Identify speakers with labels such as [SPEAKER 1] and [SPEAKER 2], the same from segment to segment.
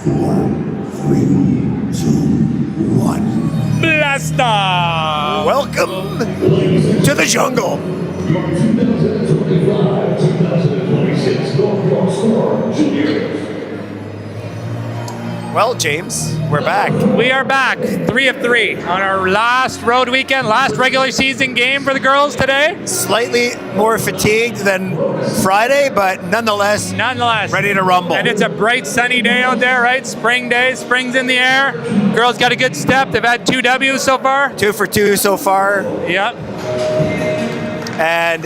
[SPEAKER 1] 4, 3, 2, 1.
[SPEAKER 2] Blast off!
[SPEAKER 1] Welcome to the jungle.
[SPEAKER 3] Your 2025-2026 North York Storm Juniors.
[SPEAKER 1] Well, James, we're back.
[SPEAKER 2] We are back, 3 of 3 on our last road weekend, last regular season game for the girls today.
[SPEAKER 1] Slightly more fatigued than Friday, but nonetheless ready to rumble.
[SPEAKER 2] And it's a bright sunny day out there, right? Spring day, spring's in the air. Girls got a good step. They've had 2 W's so far.
[SPEAKER 1] 2 for 2 so far.
[SPEAKER 2] Yep.
[SPEAKER 1] And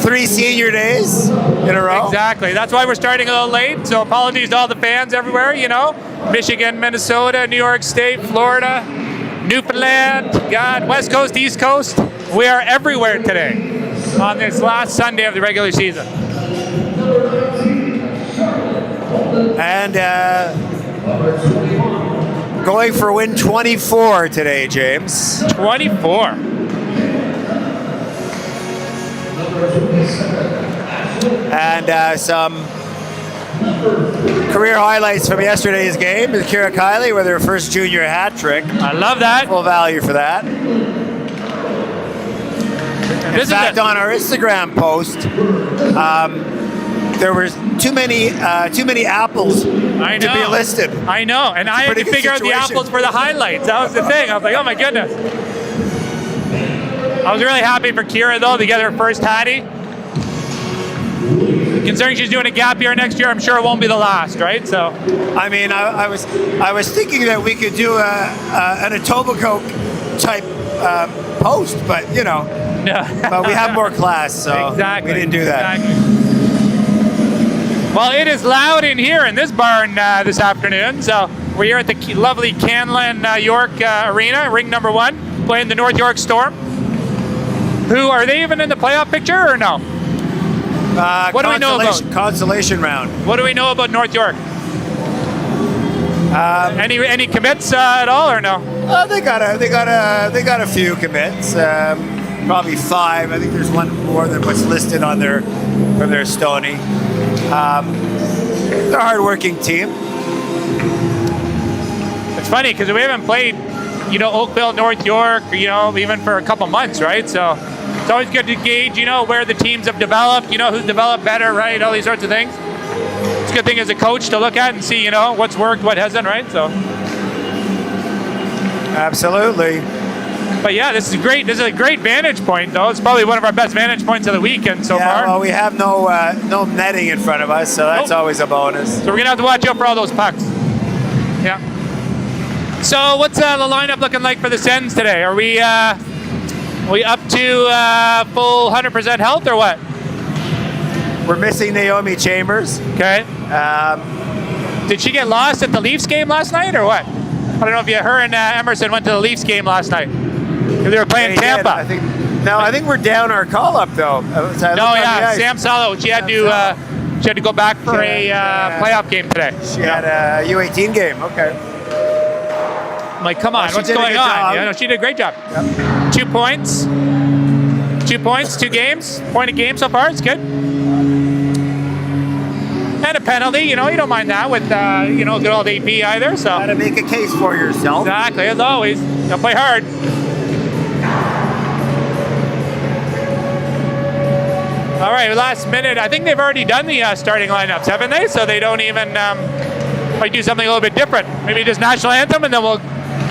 [SPEAKER 1] 3 senior days in a row.
[SPEAKER 2] Exactly. That's why we're starting a little late. So apologies to all the fans everywhere, you know. Michigan, Minnesota, New York State, Florida, Newfoundland, God, West Coast, East Coast. We are everywhere today on this last Sunday of the regular season.
[SPEAKER 1] And going for win 24 today, James.
[SPEAKER 2] 24.
[SPEAKER 1] And some career highlights from yesterday's game. Kira Kiley with her first junior hat trick.
[SPEAKER 2] I love that.
[SPEAKER 1] Full value for that. In fact, on our Instagram post, there was too many apples to be listed.
[SPEAKER 2] I know, and I had to figure out the apples for the highlights. That was the thing. I was like, oh my goodness. I was really happy for Kira though to get her first hattie. Considering she's doing a gap year next year, I'm sure it won't be the last, right? So,
[SPEAKER 1] I mean, I was thinking that we could do an Etobicoke type post, but you know, but we have more class, so
[SPEAKER 2] exactly.
[SPEAKER 1] We didn't do that.
[SPEAKER 2] Exactly. Well, it is loud in here in this barn this afternoon. So we're here at the lovely Canlan York Arena, ring number 1, playing the North York Storm. Who are they even in the playoff picture or no? What do we know about
[SPEAKER 1] consolation round?
[SPEAKER 2] What do we know about North York? Any commits at all or no?
[SPEAKER 1] They got a few commits. Probably 5. I think there's one more than what's listed on from their Stony. They're a hard-working team.
[SPEAKER 2] It's funny because we haven't played, you know, Oakville, North York, you know, even for a couple months, right? So it's always good to gauge, you know, where the teams have developed, you know, who's developed better, right? All these sorts of things. It's a good thing as a coach to look at and see, you know, what's worked, what hasn't, right? So.
[SPEAKER 1] Absolutely.
[SPEAKER 2] But yeah, this is great. This is a great vantage point, though. It's probably one of our best vantage points of the weekend so far.
[SPEAKER 1] Well, we have no netting in front of us, so that's always a bonus.
[SPEAKER 2] So we're gonna have to watch out for all those pucks. Yeah. So what's the lineup looking like for the Sens today? Are we up to full 100% health or what?
[SPEAKER 1] We're missing Naomi Chambers.
[SPEAKER 2] Okay. Did she get lost at the Leafs game last night or what? I don't know if her and Emerson went to the Leafs game last night. They were playing Tampa.
[SPEAKER 1] I think we're down our call-up though.
[SPEAKER 2] Sam Salo. She had to go back for a playoff game today.
[SPEAKER 1] She had a U18 game. Okay.
[SPEAKER 2] I'm like, come on, what's going on? Yeah, no, she did a great job. Yep. 2 points. 2 points, 2 games. Point a game so far. It's good. And a penalty, you know, you don't mind that with, you know, good old AP either. So
[SPEAKER 1] got to make a case for yourself.
[SPEAKER 2] Exactly, as always. Gotta play hard. All right, last minute. I think they've already done the starting lineups, haven't they? So they don't even might do something a little bit different. Maybe just national anthem, and then we'll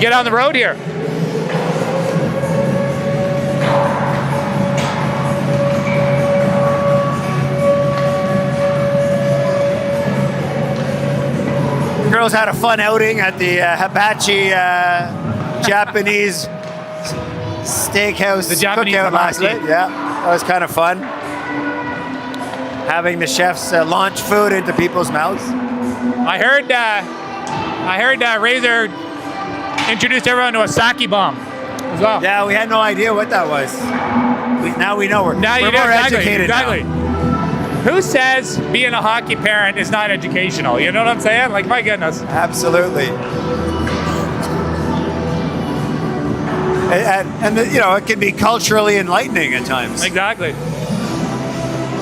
[SPEAKER 2] get on the road here.
[SPEAKER 1] The girls had a fun outing at the Hibachi Japanese steakhouse.
[SPEAKER 2] The Japanese
[SPEAKER 1] cookout last night. Yeah, that was kind of fun. Having the chefs launch food into people's mouths.
[SPEAKER 2] I heard Razor introduced everyone to a sake bomb as well.
[SPEAKER 1] Yeah, we had no idea what that was. Now we know. We're more educated now.
[SPEAKER 2] Who says being a hockey parent is not educational? You know what I'm saying? Like, my goodness.
[SPEAKER 1] Absolutely. And you know, it can be culturally enlightening at times.
[SPEAKER 2] Exactly.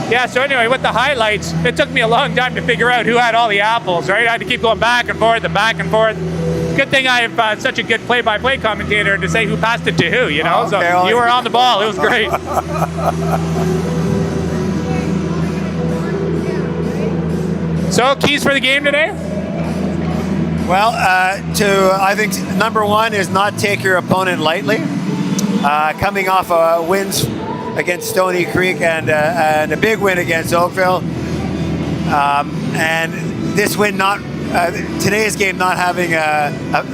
[SPEAKER 2] Yeah, so anyway, with the highlights, it took me a long time to figure out who had all the apples, right? I had to keep going back and forth and back and forth. Good thing I have such a good play-by-play commentator to say who passed it to who, you know?
[SPEAKER 1] Okay,
[SPEAKER 2] so you were on the ball. It was great. So, keys for the game today?
[SPEAKER 1] Well, I think number one is not take your opponent lightly. Coming off wins against Stony Creek and a big win against Oakville, and this win today's game not having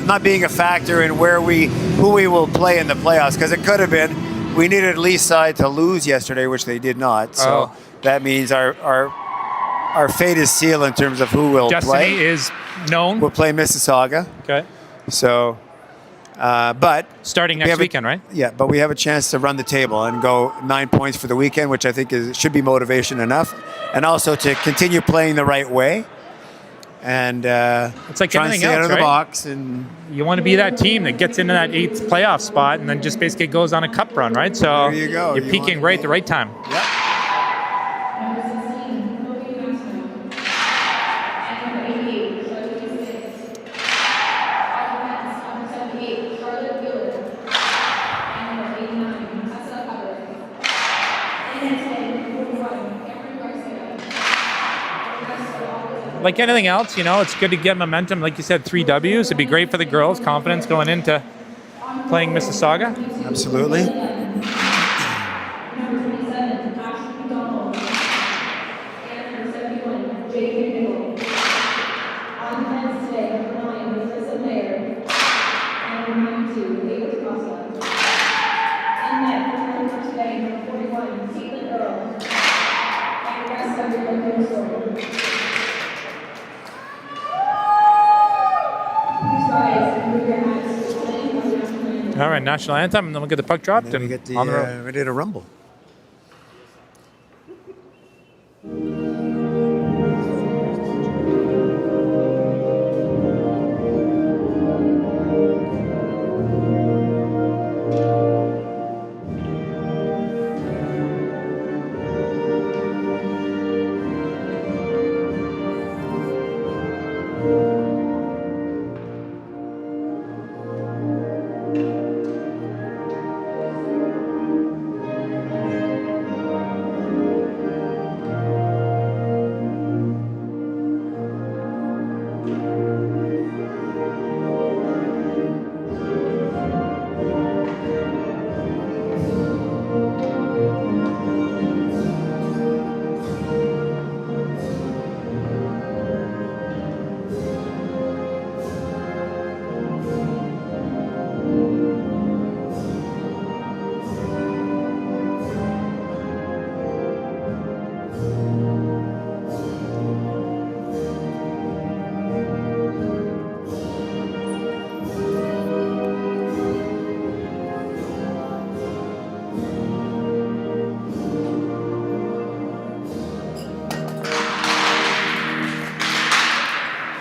[SPEAKER 1] not being a factor in who we will play in the playoffs, because it could have been. We needed Lee's side to lose yesterday, which they did not. So that means our fate is sealed in terms of who will play.
[SPEAKER 2] Destiny is known.
[SPEAKER 1] We'll play Mississauga.
[SPEAKER 2] Okay.
[SPEAKER 1] So, but
[SPEAKER 2] starting next weekend, right?
[SPEAKER 1] Yeah, but we have a chance to run the table and go 9 points for the weekend, which I think should be motivation enough, and also to continue playing the right way. And
[SPEAKER 2] it's like
[SPEAKER 1] trying to stay out of the
[SPEAKER 2] right?
[SPEAKER 1] box, and
[SPEAKER 2] you want to be that team that gets into that 8th playoff spot and then just basically goes on a cup run, right? So
[SPEAKER 1] there you go.
[SPEAKER 2] You're peaking right at the right time.
[SPEAKER 1] Yep.
[SPEAKER 2] Like anything else, you know, it's good to get momentum. Like you said, 3 Ws. It'd be great for the girls' confidence going into playing Mississauga.
[SPEAKER 1] Absolutely.
[SPEAKER 2] All right, national anthem, and then we'll get the puck dropped
[SPEAKER 1] And
[SPEAKER 2] and
[SPEAKER 1] we get
[SPEAKER 2] on the road.
[SPEAKER 1] ready to rumble.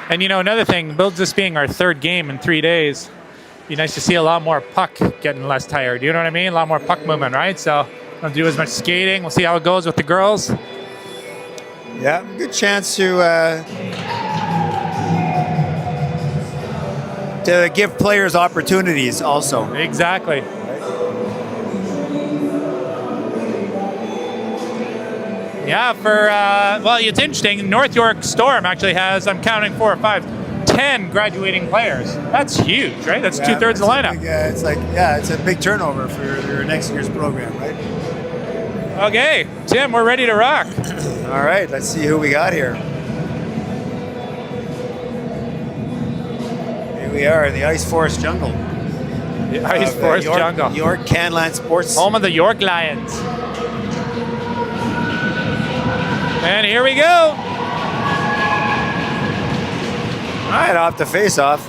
[SPEAKER 2] And you know, another thing, builds this being our 3rd game in 3 days, be nice to see a lot more puck getting less tired. You know what I mean? A lot more puck movement, right? So don't do as much skating. We'll see how it goes with the girls.
[SPEAKER 1] Yeah, good chance to give players opportunities also.
[SPEAKER 2] Exactly. Yeah, well, it's interesting. North York Storm actually has, I'm counting 4 or 5, 10 graduating players. That's huge, right? That's 2/3 of the lineup.
[SPEAKER 1] It's a big turnover for your next year's program, right?
[SPEAKER 2] Okay, Tim, we're ready to rock.
[SPEAKER 1] All right, let's see who we got here. Here we are in the Ice Forest Jungle.
[SPEAKER 2] The Ice Forest Jungle.
[SPEAKER 1] York Canland Sports.
[SPEAKER 2] Home of the York Lions. And here we go.
[SPEAKER 1] All right, off the face-off.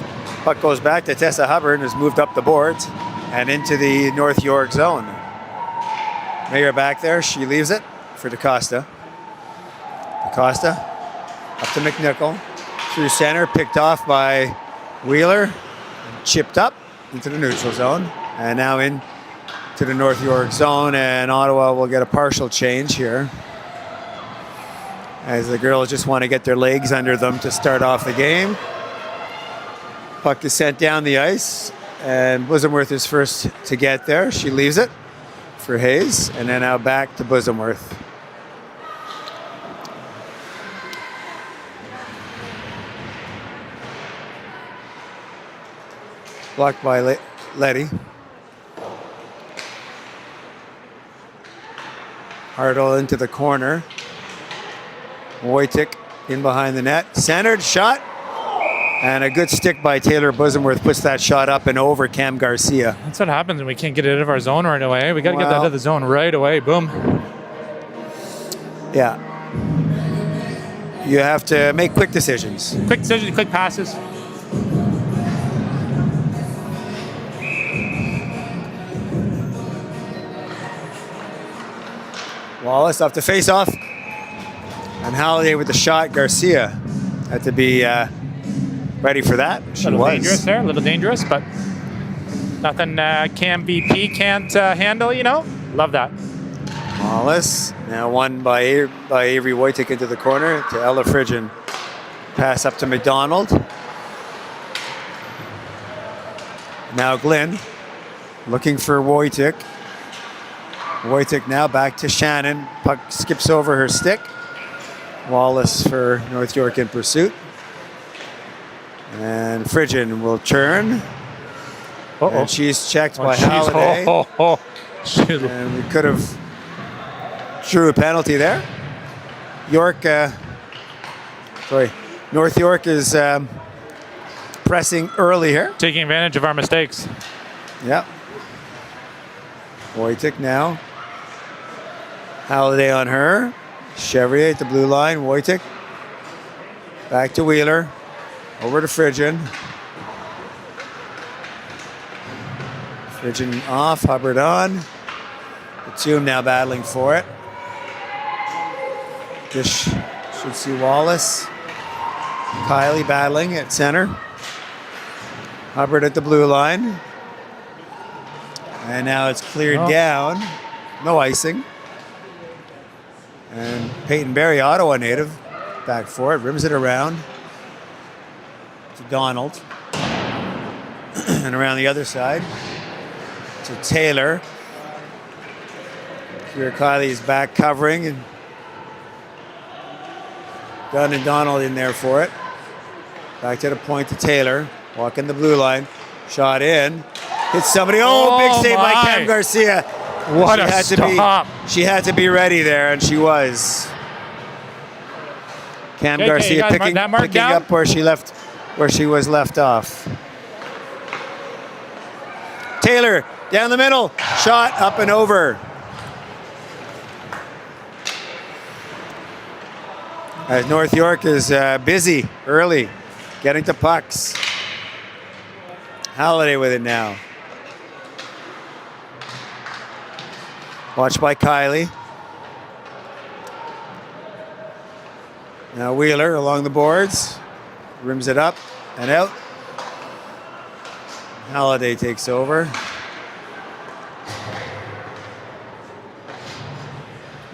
[SPEAKER 1] Puck goes back to Tessa Hubbard, who's moved up the boards and into the North York zone. Mayer back there. She leaves it for DaCosta. DaCosta up to McNichol. Through center, picked off by Wheeler. And chipped up into the neutral zone. And now into the North York zone. And Ottawa will get a partial change here. as the girls just want to get their legs under them to start off the game. Puck is sent down the ice, and Bosomworth is first to get there. She leaves it for Hayes, and then now back to Bosomworth. Blocked by Letty. Hartle into the corner. Wojcik in behind the net. Centered shot. And a good stick by Taylor Bosomworth puts that shot up and over Cam Garcia.
[SPEAKER 2] That's what happens when we can't get it out of our zone right away. We got to get that out of the zone right away. Boom.
[SPEAKER 1] Yeah. You have to make quick decisions.
[SPEAKER 2] Quick decisions, quick passes.
[SPEAKER 1] Wallace off the face-off. And Halliday with the shot. Garcia had to be ready for that. She
[SPEAKER 2] A little
[SPEAKER 1] was.
[SPEAKER 2] dangerous there, a little dangerous, but nothing Cam VP can't handle, you know? Love that.
[SPEAKER 1] Wallace now won by Avery Wojcik into the corner to Ella Frigian. Pass up to McDonald. Now Glenn looking for Wojcik. Wojcik now back to Shannon. Puck skips over her stick. Wallace for North York in pursuit. And Frigian will turn.
[SPEAKER 2] Uh-oh.
[SPEAKER 1] And she's checked by
[SPEAKER 2] She's-
[SPEAKER 1] Halliday.
[SPEAKER 2] She's-
[SPEAKER 1] And we could have drew a penalty there. North York is pressing early here.
[SPEAKER 2] Taking advantage of our mistakes.
[SPEAKER 1] Yep. Wojcik now. Halliday on her. Chevrier at the blue line. Wojcik. Back to Wheeler. Over to Frigian. Frigian off. Hubbard on. The two now battling for it. This should see Wallace. Kylie battling at center. Hubbard at the blue line. And now it's cleared down. No icing. And Peyton Berry, Ottawa native, back for it. Rims it around to Donald. And around the other side to Taylor. Here Kylie is back covering. And Dunn and Donald in there for it. Back to the point to Taylor. Walking the blue line. Shot in. Hits somebody. Oh, big save by Cam Garcia.
[SPEAKER 2] What a stop.
[SPEAKER 1] She had to be ready there, and she was. Cam Garcia picking up where she was left off. Taylor down the middle. Shot up and over. As North York is busy early, getting to pucks. Halliday with it now. Watched by Kylie. Now Wheeler along the boards. Rims it up and out. Halliday takes over.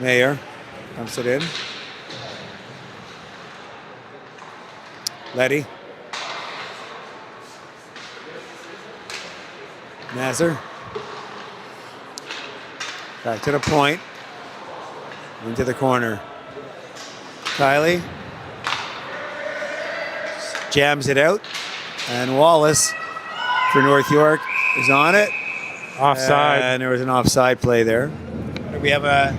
[SPEAKER 1] Mayer dumps it in. Letty. Nazar. Back to the point. Into the corner. Kylie. Jams it out. And Wallace for North York is on it.
[SPEAKER 2] Offside.
[SPEAKER 1] And there was an offside play there. We have a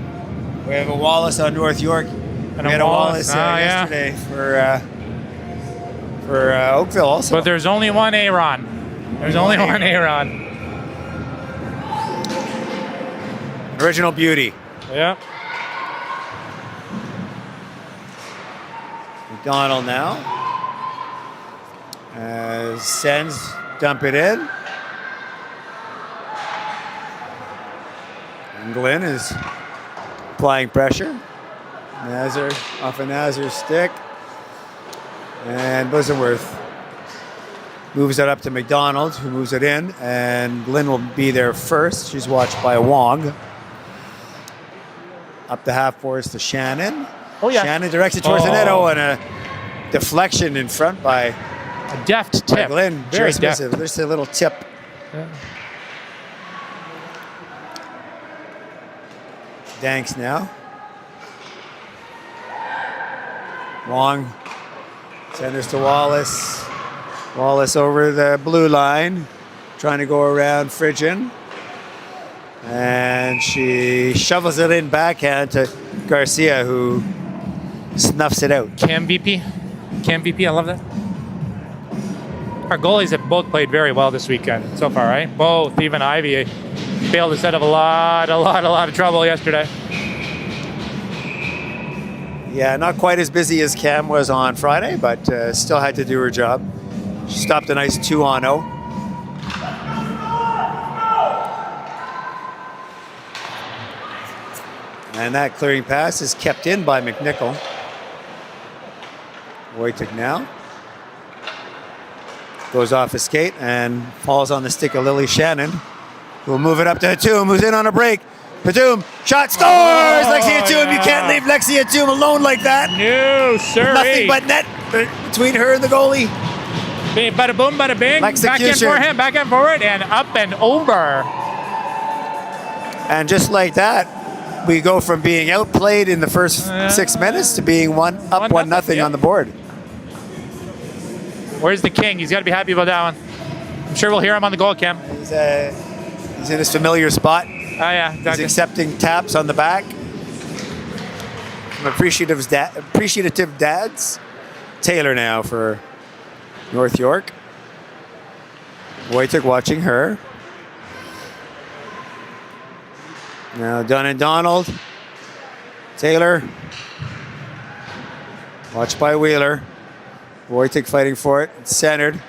[SPEAKER 1] Wallace on North York.
[SPEAKER 2] And
[SPEAKER 1] we had a Wallace yesterday for Oakville also.
[SPEAKER 2] But there's only one Aaron. There's only one Aaron.
[SPEAKER 1] Original beauty.
[SPEAKER 2] Yeah.
[SPEAKER 1] McDonald now. Sends, dump it in. And Glenn is applying pressure. Nazar off of Nazar's stick. And Bosomworth moves it up to McDonald, who moves it in. And Glenn will be there first. She's watched by Wong. Up the half boards to Shannon.
[SPEAKER 2] Oh, yeah.
[SPEAKER 1] Shannon directs it towards the net. Oh, and a deflection in front by
[SPEAKER 2] A deft tip.
[SPEAKER 1] Glenn.
[SPEAKER 2] Very
[SPEAKER 1] Just
[SPEAKER 2] deft.
[SPEAKER 1] there's a little tip.
[SPEAKER 2] Yeah.
[SPEAKER 1] Danks now. Long. Centers to Wallace. Wallace over the blue line. Trying to go around Fridgen. And she shovels it in backhand to Garcia, who snuffs it out.
[SPEAKER 2] Cam VP. I love that. Our goalies have both played very well this weekend so far, right? Both, even Ivy failed to set up a lot of trouble yesterday.
[SPEAKER 1] Yeah, not quite as busy as Cam was on Friday, but still had to do her job. She stopped a nice 2-on-0. And that clearing pass is kept in by McNichol. Wojtek now goes off his skate and falls on the stick of Lily Shannon, who will move it up to Hatum, who's in on a break. Hatum, shot, scores! Lexi Hatum, you can't leave Lexi Hatum alone like that.
[SPEAKER 2] No, sir.
[SPEAKER 1] Nothing but net between her and the goalie.
[SPEAKER 2] Bada boom, bada bing.
[SPEAKER 1] Execution.
[SPEAKER 2] Back and forward, and up and over.
[SPEAKER 1] And just like that, we go from being outplayed in the first 6 minutes to being one nothing
[SPEAKER 2] yeah.
[SPEAKER 1] on the board.
[SPEAKER 2] Where's the king? He's got to be happy about that one. I'm sure we'll hear him on the goal cam.
[SPEAKER 1] He's in his familiar spot.
[SPEAKER 2] Oh, yeah,
[SPEAKER 1] He's
[SPEAKER 2] exactly.
[SPEAKER 1] accepting taps on the back from appreciative dads. Taylor now for North York. Wojtek watching her. Now Dunn and Donald. Taylor. Watched by Wheeler. Wojtek fighting for it. It's centered.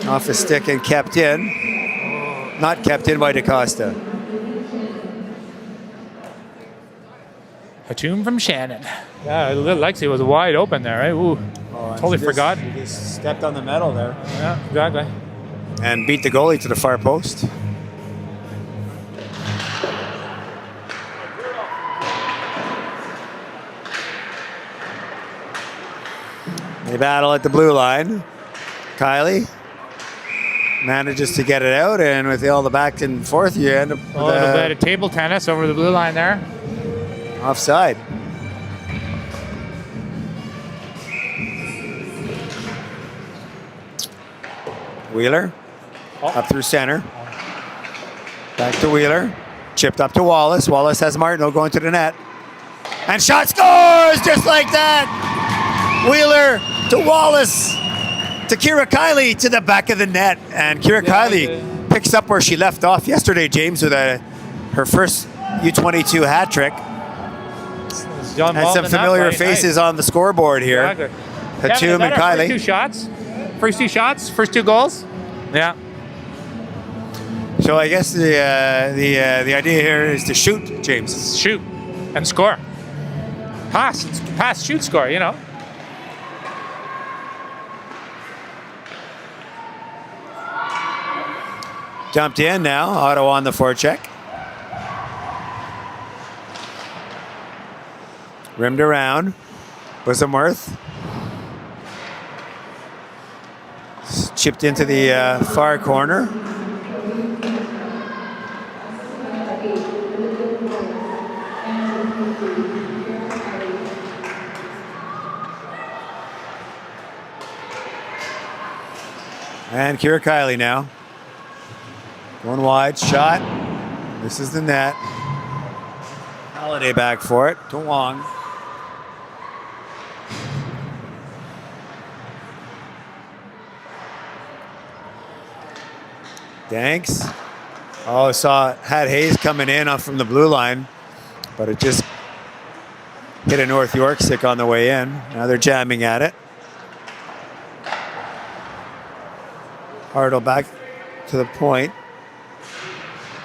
[SPEAKER 1] Off the stick and kept in. Not kept in by DaCosta.
[SPEAKER 2] Hatum from Shannon. Yeah, Lexi was wide open there, right? Ooh, totally forgot.
[SPEAKER 1] He just stepped on the metal there.
[SPEAKER 2] Yeah, exactly.
[SPEAKER 1] And beat the goalie to the far post. They battle at the blue line. Kylie manages to get it out, and with all the back and forth, you end up with
[SPEAKER 2] A little bit of table tennis over the blue line there.
[SPEAKER 1] offside. Wheeler up through center. Back to Wheeler. Chipped up to Wallace. Wallace has Martineau going to the net. And shot, scores just like that. Wheeler to Wallace. To Kira Kiley to the back of the net. And Kira Kiley picks up where she left off yesterday, James, with her first U22 hat trick. And some familiar faces on the scoreboard here.
[SPEAKER 2] Exactly.
[SPEAKER 1] Hatum and Kiley.
[SPEAKER 2] First two shots, first two goals. Yeah.
[SPEAKER 1] So I guess the idea here is to shoot, James.
[SPEAKER 2] Shoot and score. Pass, shoot, score, you know.
[SPEAKER 1] Dumped in now. Ottawa on the forecheck. Rimmed around. Bosomworth. Chipped into the far corner. And Kira Kiley now. Going wide, shot. This is the net. Holiday back for it to Wong. Danks. Oh, had Hayes coming in off from the blue line, but it just hit a North York stick on the way in. Now they're jamming at it. Hartle back to the point.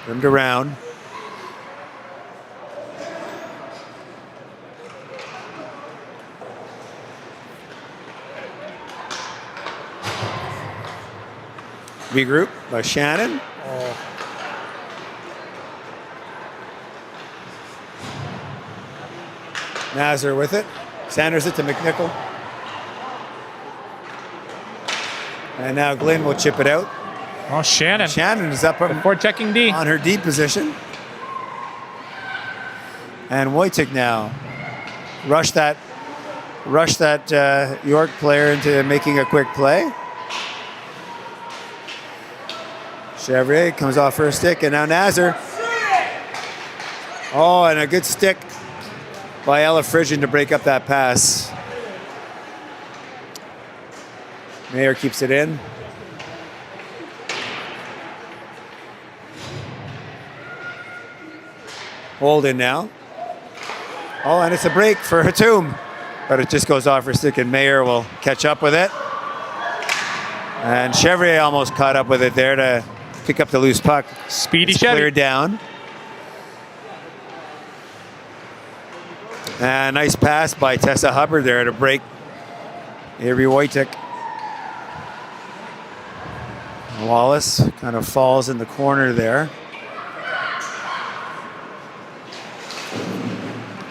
[SPEAKER 1] Rimmed around. Regroup by Shannon. Nazar with it. Centers it to McNichol. And now Glynn will chip it out.
[SPEAKER 2] Oh, Shannon.
[SPEAKER 1] Shannon is up
[SPEAKER 2] Before checking D.
[SPEAKER 1] on her D position. And Wojcik now rush that York player into making a quick play. Chevrier comes off her stick, and now Nazar. Oh, and a good stick by Ella Frisian to break up that pass. Mayer keeps it in. Holden now. Oh, and it's a break for Hatum. But it just goes off her stick, and Mayer will catch up with it. And Chevrier almost caught up with it there to pick up the loose puck.
[SPEAKER 2] Speedy
[SPEAKER 1] It's
[SPEAKER 2] Chevy.
[SPEAKER 1] cleared down. And nice pass by Tessa Hubbard there to break Avery Wojcik. Wallace kind of falls in the corner there.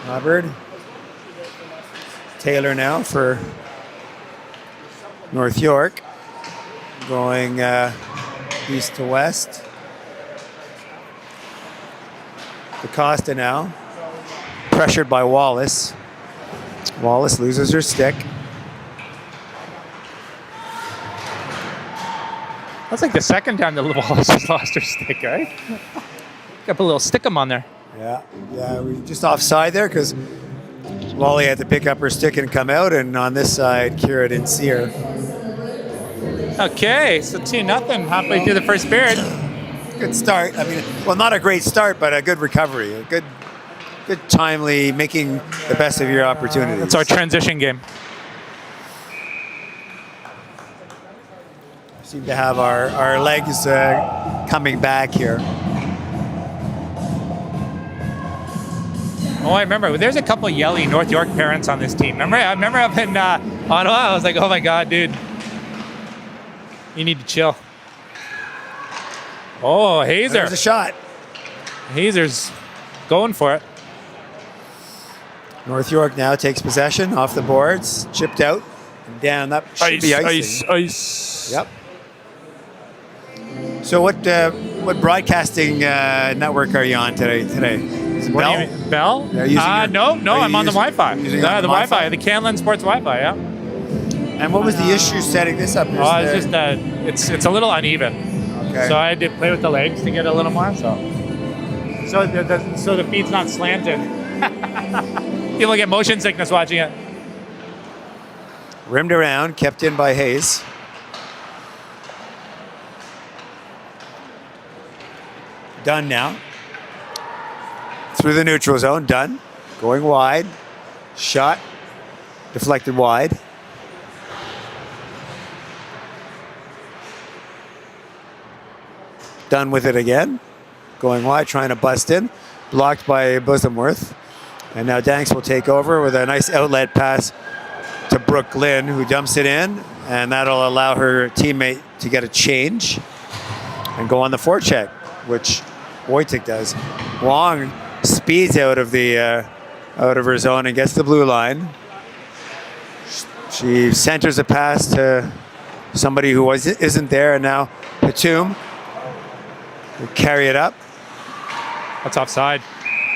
[SPEAKER 1] Hubbard. Taylor now for North York. Going east to west. DaCosta now. Pressured by Wallace. Wallace loses her stick.
[SPEAKER 2] That's like the second time that Wallace has lost her stick, right? Got to put a little stickum on there.
[SPEAKER 1] Yeah, we just offside there because Wally had to pick up her stick and come out, and on this side, Kira didn't see her.
[SPEAKER 2] Okay, so 2-0 halfway through the first period.
[SPEAKER 1] Good start. I mean, well, not a great start, but a good recovery. A good timely making the best of your opportunities.
[SPEAKER 2] That's our transition game.
[SPEAKER 1] Seem to have our legs coming back here.
[SPEAKER 2] Oh, I remember. There's a couple yelly North York parents on this team. I remember up in Ottawa. I was like, oh my God, dude. You need to chill. Oh, Hazer.
[SPEAKER 1] There's a shot.
[SPEAKER 2] Hazer's going for it.
[SPEAKER 1] North York now takes possession off the boards, chipped out, and down. That should be icing.
[SPEAKER 2] Ice.
[SPEAKER 1] Yep. So what broadcasting network are you on today? Is it
[SPEAKER 2] What
[SPEAKER 1] Bell?
[SPEAKER 2] do you mean? Bell?
[SPEAKER 1] They're using your-
[SPEAKER 2] No,
[SPEAKER 1] are
[SPEAKER 2] I'm
[SPEAKER 1] you
[SPEAKER 2] on the
[SPEAKER 1] using-
[SPEAKER 2] Wi-Fi.
[SPEAKER 1] using
[SPEAKER 2] The
[SPEAKER 1] on the
[SPEAKER 2] Wi-Fi,
[SPEAKER 1] Wi-Fi?
[SPEAKER 2] the Canlan Sports Wi-Fi, yeah.
[SPEAKER 1] And what was the issue setting this up?
[SPEAKER 2] Oh, it's just it's a little uneven.
[SPEAKER 1] Okay.
[SPEAKER 2] So I had to play with the legs to get a little more. So the feed's not slanted. People get motion sickness watching it.
[SPEAKER 1] Rimmed around, kept in by Hayes. Done now. Through the neutral zone, done. Going wide. Shot. Deflected wide. Done with it again. Going wide, trying to bust in. Blocked by Bosomworth. And now Danks will take over with a nice outlet pass to Brooke Lynn, who dumps it in. And that'll allow her teammate to get a change and go on the forecheck, which Wojcik does. Wong speeds out of her zone and gets the blue line. She centers a pass to somebody who isn't there, and now Hatum will carry it up.
[SPEAKER 2] That's offside.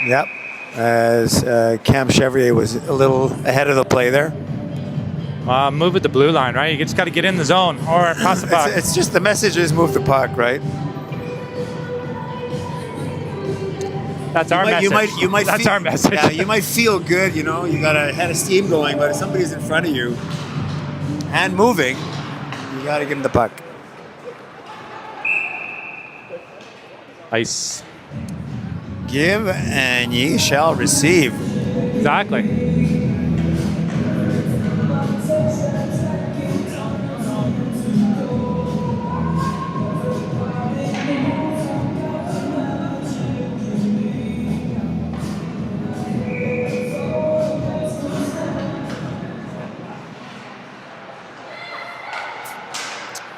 [SPEAKER 1] Yep, as Cam Chevrier was a little ahead of the play there.
[SPEAKER 2] Move with the blue line, right? You just got to get in the zone or pass the puck.
[SPEAKER 1] It's just the message is move the puck, right?
[SPEAKER 2] That's our message.
[SPEAKER 1] You might
[SPEAKER 2] That's
[SPEAKER 1] feel,
[SPEAKER 2] our message.
[SPEAKER 1] Yeah, you might feel good, you know, you got a head of steam going, but if somebody's in front of you and moving, you got to give them the puck.
[SPEAKER 2] Ice.
[SPEAKER 1] Give and ye shall receive.
[SPEAKER 2] Exactly.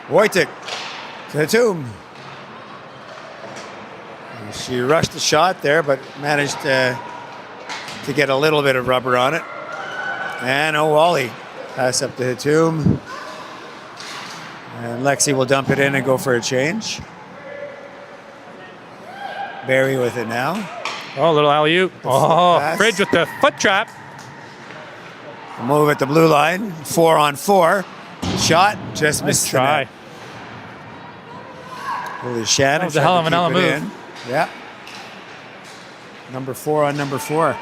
[SPEAKER 1] Wojcik to Hatum. She rushed the shot there, but managed to to get a little bit of rubber on it. And O'Wally pass up to Hatum. And Lexi will dump it in and go for a change. Barry with it now.
[SPEAKER 2] Oh, a little alley-oop. Oh,
[SPEAKER 1] pass.
[SPEAKER 2] Fridge with the foot trap.
[SPEAKER 1] Move at the blue line. 4-on-4. Shot. Just missed the
[SPEAKER 2] Try.
[SPEAKER 1] net. Holy Shannon.
[SPEAKER 2] That was a hell of an
[SPEAKER 1] tried to keep it
[SPEAKER 2] move.
[SPEAKER 1] in. Yeah. Number 4 on number 4.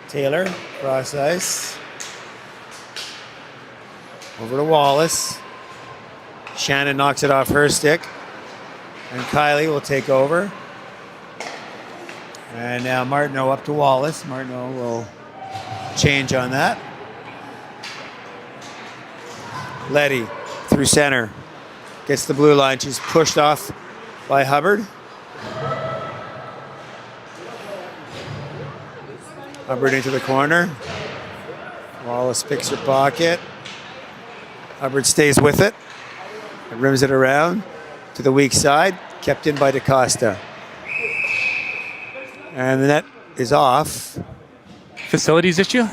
[SPEAKER 1] Taylor, cross ice. Over to Wallace. Shannon knocks it off her stick. And Kylie will take over. And now Martineau up to Wallace. Martineau will change on that. Letty through center. Gets the blue line. She's pushed off by Hubbard. Hubbard into the corner. Wallace picks her pocket. Hubbard stays with it. And rims it around to the weak side. Kept in by DaCosta. And the net is off.
[SPEAKER 2] Facilities issue?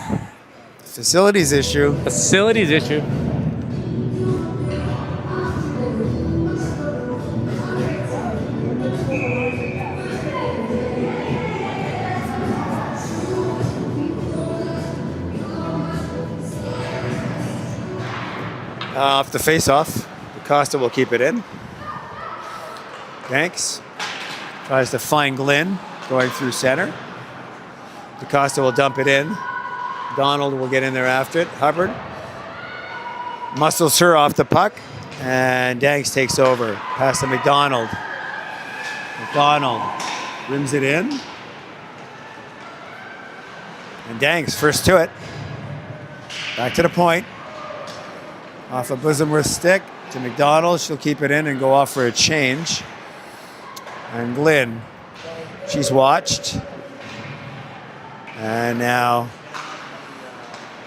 [SPEAKER 1] Facilities issue.
[SPEAKER 2] Facilities issue.
[SPEAKER 1] Off the face-off. DaCosta will keep it in. Banks tries to find Glenn going through center. DaCosta will dump it in. Donald will get in there after it. Hubbard muscles her off the puck. And Danks takes over. Pass to McDonald. McDonald rims it in. And Danks first to it. Back to the point. Off of Bosomworth's stick to McDonald. She'll keep it in and go off for a change. And Glynn, she's watched. And now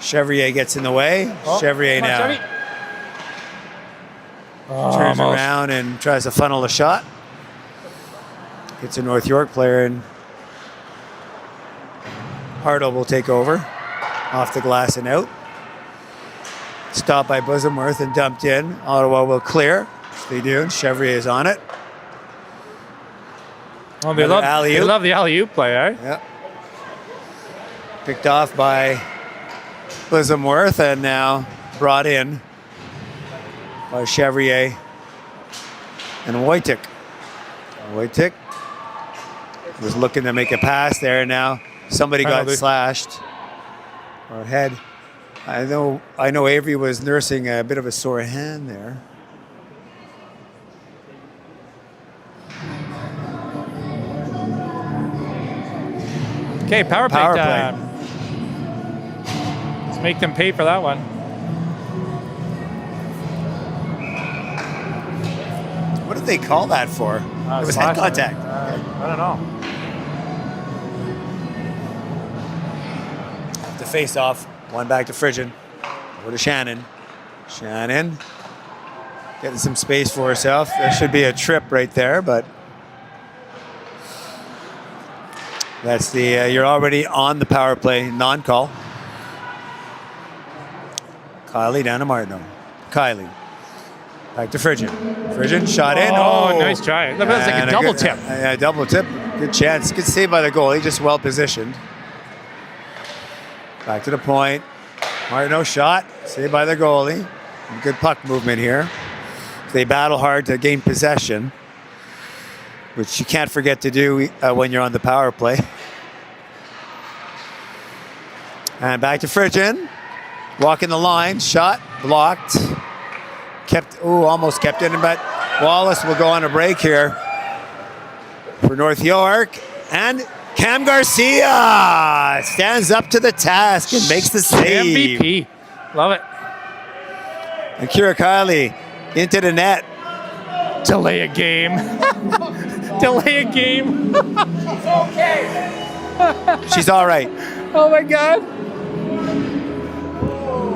[SPEAKER 1] Chevrier gets in the way. Chevrier
[SPEAKER 2] Come on,
[SPEAKER 1] now
[SPEAKER 2] Chevy.
[SPEAKER 1] turns
[SPEAKER 2] Almost.
[SPEAKER 1] around and tries to funnel a shot. Hits a North York player, and Pardo will take over off the glass and out. Stopped by Bosomworth and dumped in. Ottawa will clear. They do. Chevrier is on it.
[SPEAKER 2] Oh, they
[SPEAKER 1] Another
[SPEAKER 2] love the alley-oop play, eh?
[SPEAKER 1] Yep. Picked off by Bosomworth and now brought in by Chevrier and Wojcik. Wojcik was looking to make a pass there. Now somebody got
[SPEAKER 2] Penalty.
[SPEAKER 1] slashed or head. I know Avery was nursing a bit of a sore hand there.
[SPEAKER 2] Okay, power play
[SPEAKER 1] Power play.
[SPEAKER 2] time. Let's make them pay for that one.
[SPEAKER 1] What did they call that for? It was head contact.
[SPEAKER 2] I don't know.
[SPEAKER 1] The face off. One back to Frigid. Over to Shannon. Shannon getting some space for herself. There should be a trip right there, but that's the you're already on the power play non-call. Kylie down to Martineau. Kylie back to Frigid. Frigid shot in.
[SPEAKER 2] Oh, nice try. That was like
[SPEAKER 1] And
[SPEAKER 2] a double
[SPEAKER 1] good-
[SPEAKER 2] tip.
[SPEAKER 1] Yeah, double tip. Good chance. Good save by the goalie. Just well positioned. Back to the point. Martineau shot. Saved by the goalie. Good puck movement here. They battle hard to gain possession, which you can't forget to do when you're on the power play. And back to Frigid. Walking the line. Shot. Blocked. Almost kept in, but Wallace will go on a break here for North York. And Cam Garcia stands up to the task and makes the save.
[SPEAKER 2] MVP. Love it.
[SPEAKER 1] And Kira Kylie into the net.
[SPEAKER 2] Delay a game. Delay a game.
[SPEAKER 1] She's all right.
[SPEAKER 2] Oh my God.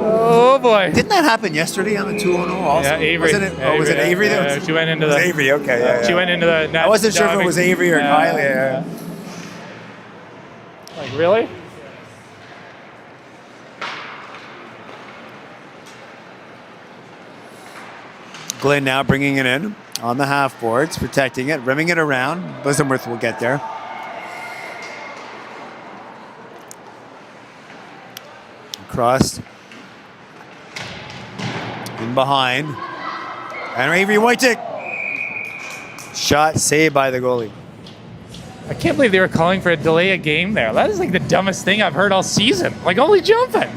[SPEAKER 2] Oh boy. boy.
[SPEAKER 1] Didn't that happen yesterday on the 210 also?
[SPEAKER 2] Yeah, Avery.
[SPEAKER 1] Wasn't it? Oh, was it Avery? That was,
[SPEAKER 2] She went into
[SPEAKER 1] it was
[SPEAKER 2] the.
[SPEAKER 1] Avery. Okay, yeah.
[SPEAKER 2] She went into the net.
[SPEAKER 1] I wasn't sure if it was Avery or Kylie. Yeah.
[SPEAKER 2] Like, really?
[SPEAKER 1] Glenn now bringing it in on the half boards, protecting it, rimming it around. Blissenworth will get there. Crossed. In behind. And Avery Wojcik. Shot saved by the goalie.
[SPEAKER 2] I can't believe they were calling for a delay of game there. That is like the dumbest thing I've heard all season. Like, only jumping.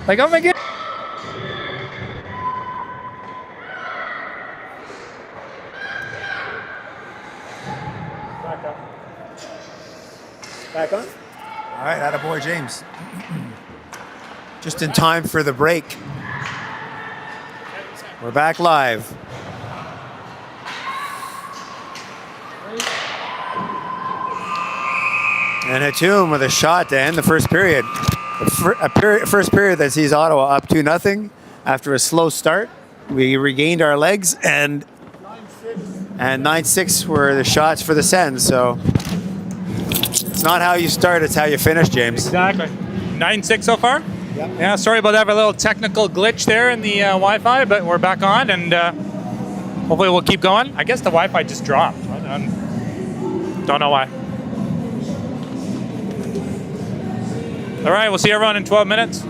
[SPEAKER 2] Like, oh my god.
[SPEAKER 1] Back on? All right, attaboy James. Just in time for the break. We're back live. And Hatum with a shot to end the first period. First period that sees Ottawa up 2-0 after a slow start. We regained our legs, and 9-6 were the shots for the Sens. So it's not how you start, it's how you finish, James.
[SPEAKER 2] Exactly. 9-6 so far?
[SPEAKER 1] Yep.
[SPEAKER 2] Yeah, sorry about that, a little technical glitch there in the Wi-Fi, but we're back on, and hopefully we'll keep going. I guess the Wi-Fi just dropped. Don't know why. All right, we'll see everyone in 12 minutes.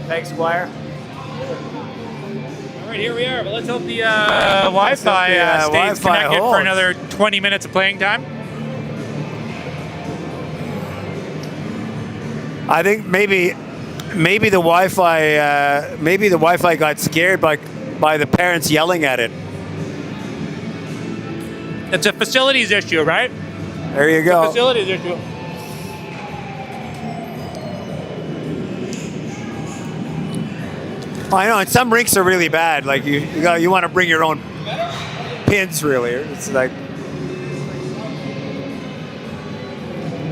[SPEAKER 1] Thanks, Squire.
[SPEAKER 2] All right, here we are. But let's hope the Wi-Fi stays
[SPEAKER 1] Wi-Fi
[SPEAKER 2] connected
[SPEAKER 1] holds.
[SPEAKER 2] for another 20 minutes of playing time.
[SPEAKER 1] I think maybe the Wi-Fi got scared by the parents yelling at it.
[SPEAKER 2] It's a facilities issue, right?
[SPEAKER 1] There you go.
[SPEAKER 2] Facilities issue.
[SPEAKER 1] I know, and some rinks are really bad. Like you want to bring your own pins. Really, it's like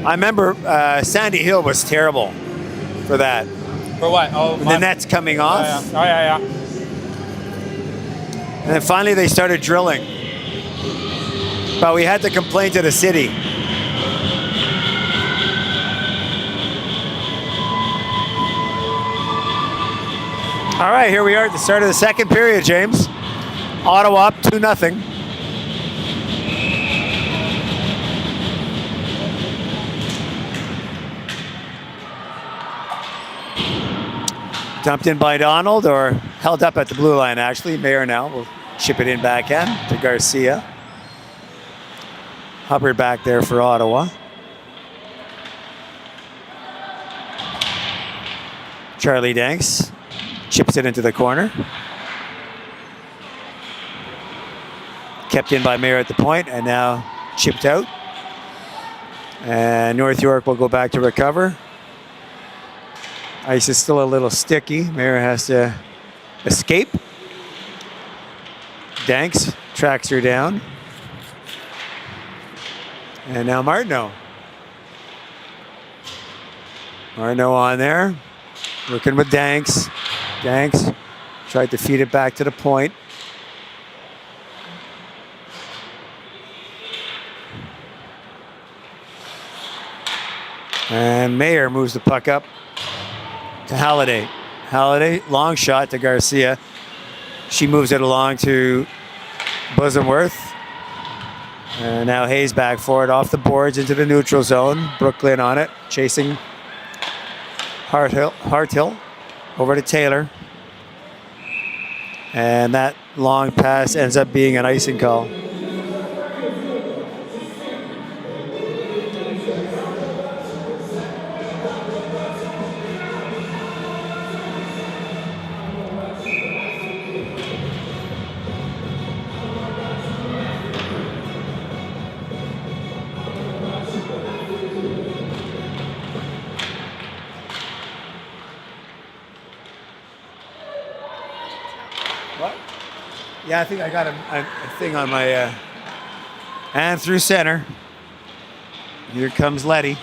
[SPEAKER 1] I remember Sandy Hill was terrible for that.
[SPEAKER 2] For what? Oh,
[SPEAKER 1] The net's coming off,
[SPEAKER 2] yeah.
[SPEAKER 1] and then finally they started drilling. But we had to complain to the city. All right, here we are at the start of the second period, James. Ottawa up 2-0. Dumped in by Donald, or held up at the blue line, actually. Mayer now will chip it in backhand to Garcia. Hubbard back there for Ottawa. Charlie Danks chips it into the corner. Kept in by Mayer at the point, and now chipped out. And North York will go back to recover. Ice is still a little sticky. Mayer has to escape. Danks tracks her down. And now Martineau. Martineau on there. Working with Danks. Danks tried to feed it back to the point. And Mayer moves the puck up to Halliday. Halliday, long shot to Garcia. She moves it along to Bosomworth. And now Hayes back for it, off the boards into the neutral zone. Brooklyn on it, chasing Harthill over to Taylor. And that long pass ends up being an icing call. What? Yeah, I think I got a thing on my... and through center. Here comes Letty.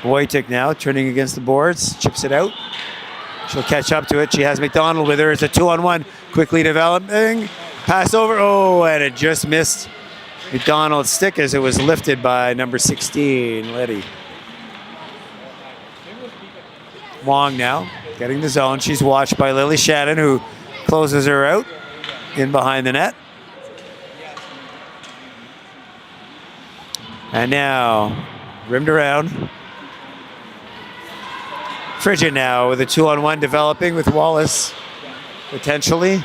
[SPEAKER 1] Wojcik now turning against the boards. Chips it out. She'll catch up to it. She has McDonald with her. It's a 2-on-1. Quickly developing. Pass over. Oh, and it just missed McDonald's stick as it was lifted by number 16, Letty. Wong now getting the zone. She's watched by Lily Shannon, who closes her out in behind the net. And now rimmed around. Frigid now with a 2-on-1 developing with Wallace potentially.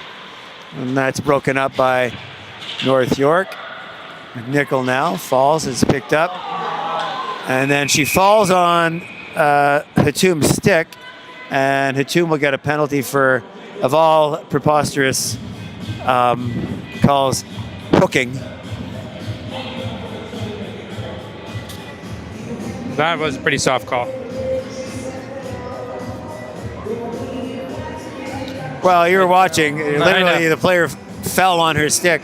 [SPEAKER 1] And that's broken up by North York. McNichol now falls, it's picked up. And then she falls on Hatum's stick, and Hatum will get a penalty for, of all preposterous calls, hooking.
[SPEAKER 2] That was a pretty soft call.
[SPEAKER 1] Well, you were watching. Literally, the player fell on her stick.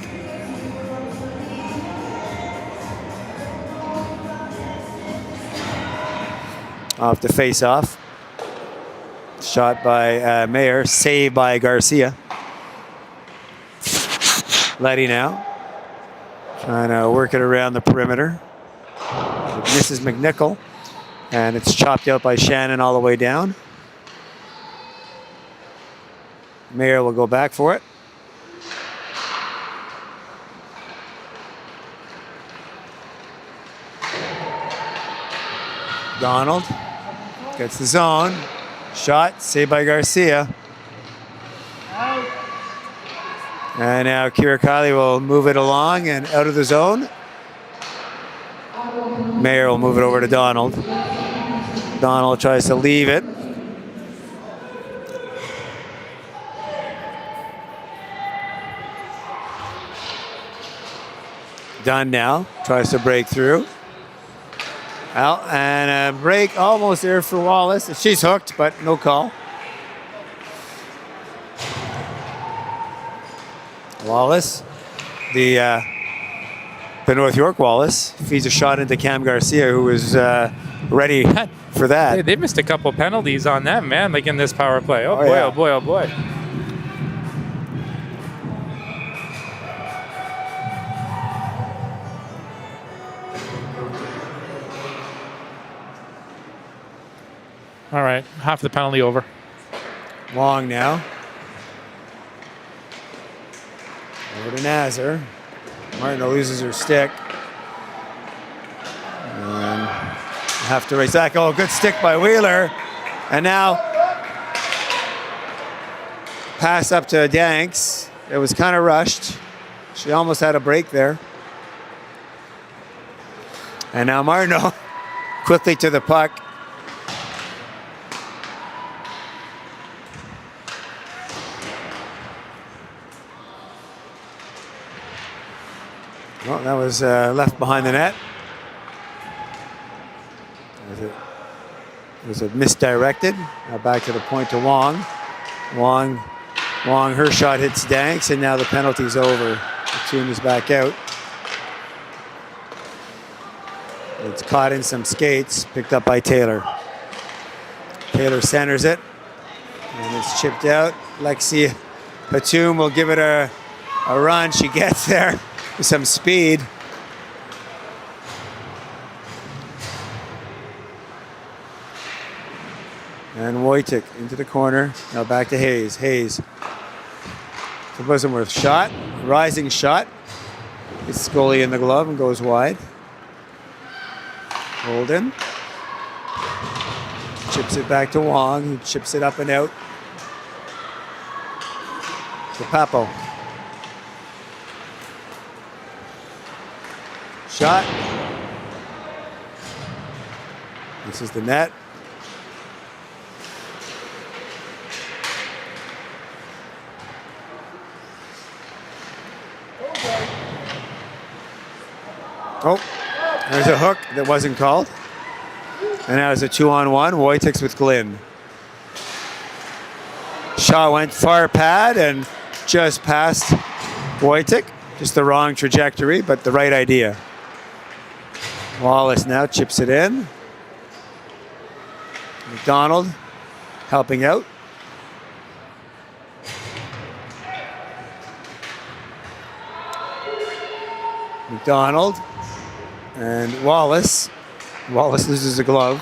[SPEAKER 1] Off the face-off. Shot by Mayer, saved by Garcia. Letty now. Trying to work it around the perimeter. It misses McNichol. And it's chopped out by Shannon all the way down. Mayer will go back for it. Donald gets the zone. Shot, saved by Garcia. And now Kira Kiley will move it along and out of the zone. Mayer will move it over to Donald. Donald tries to leave it. Dunn now tries to break through. Out and a break almost there for Wallace. She's hooked, but no call. Wallace, the North York Wallace, feeds a shot into Cam Garcia, who was ready for that.
[SPEAKER 2] Hey, they missed a couple penalties on them, man, like in this power play. Oh, boy,
[SPEAKER 1] yeah.
[SPEAKER 2] oh boy, oh boy. All right, half the penalty over.
[SPEAKER 1] Long now. Over to Nazar. Martin loses her stick. And have to race back. Oh, good stick by Wheeler. And now pass up to Danks. It was kind of rushed. She almost had a break there. And now Martin quickly to the puck. Well, that was left behind the net. It was a misdirected. Now back to the point to Wong. Wong, her shot hits Danks, and now the penalty's over. The tune is back out. It's caught in some skates, picked up by Taylor. Taylor centers it, and it's chipped out. Lexi Batum will give it a run. She gets there. Some speed. And Wojcik into the corner. Now back to Hayes. Hayes to Bosworth. Shot. Rising shot. It's Scully in the glove and goes wide. Holden. Chips it back to Wong, who chips it up and out. To Papo. Shot. This is the net. Oh, there's a hook that wasn't called. And now it's a 2-on-1. Wojcik's with Glynn. Shaw went far pad and just past Wojcik. Just the wrong trajectory, but the right idea. Wallace now chips it in. McDonald helping out. McDonald and Wallace. Wallace loses a glove.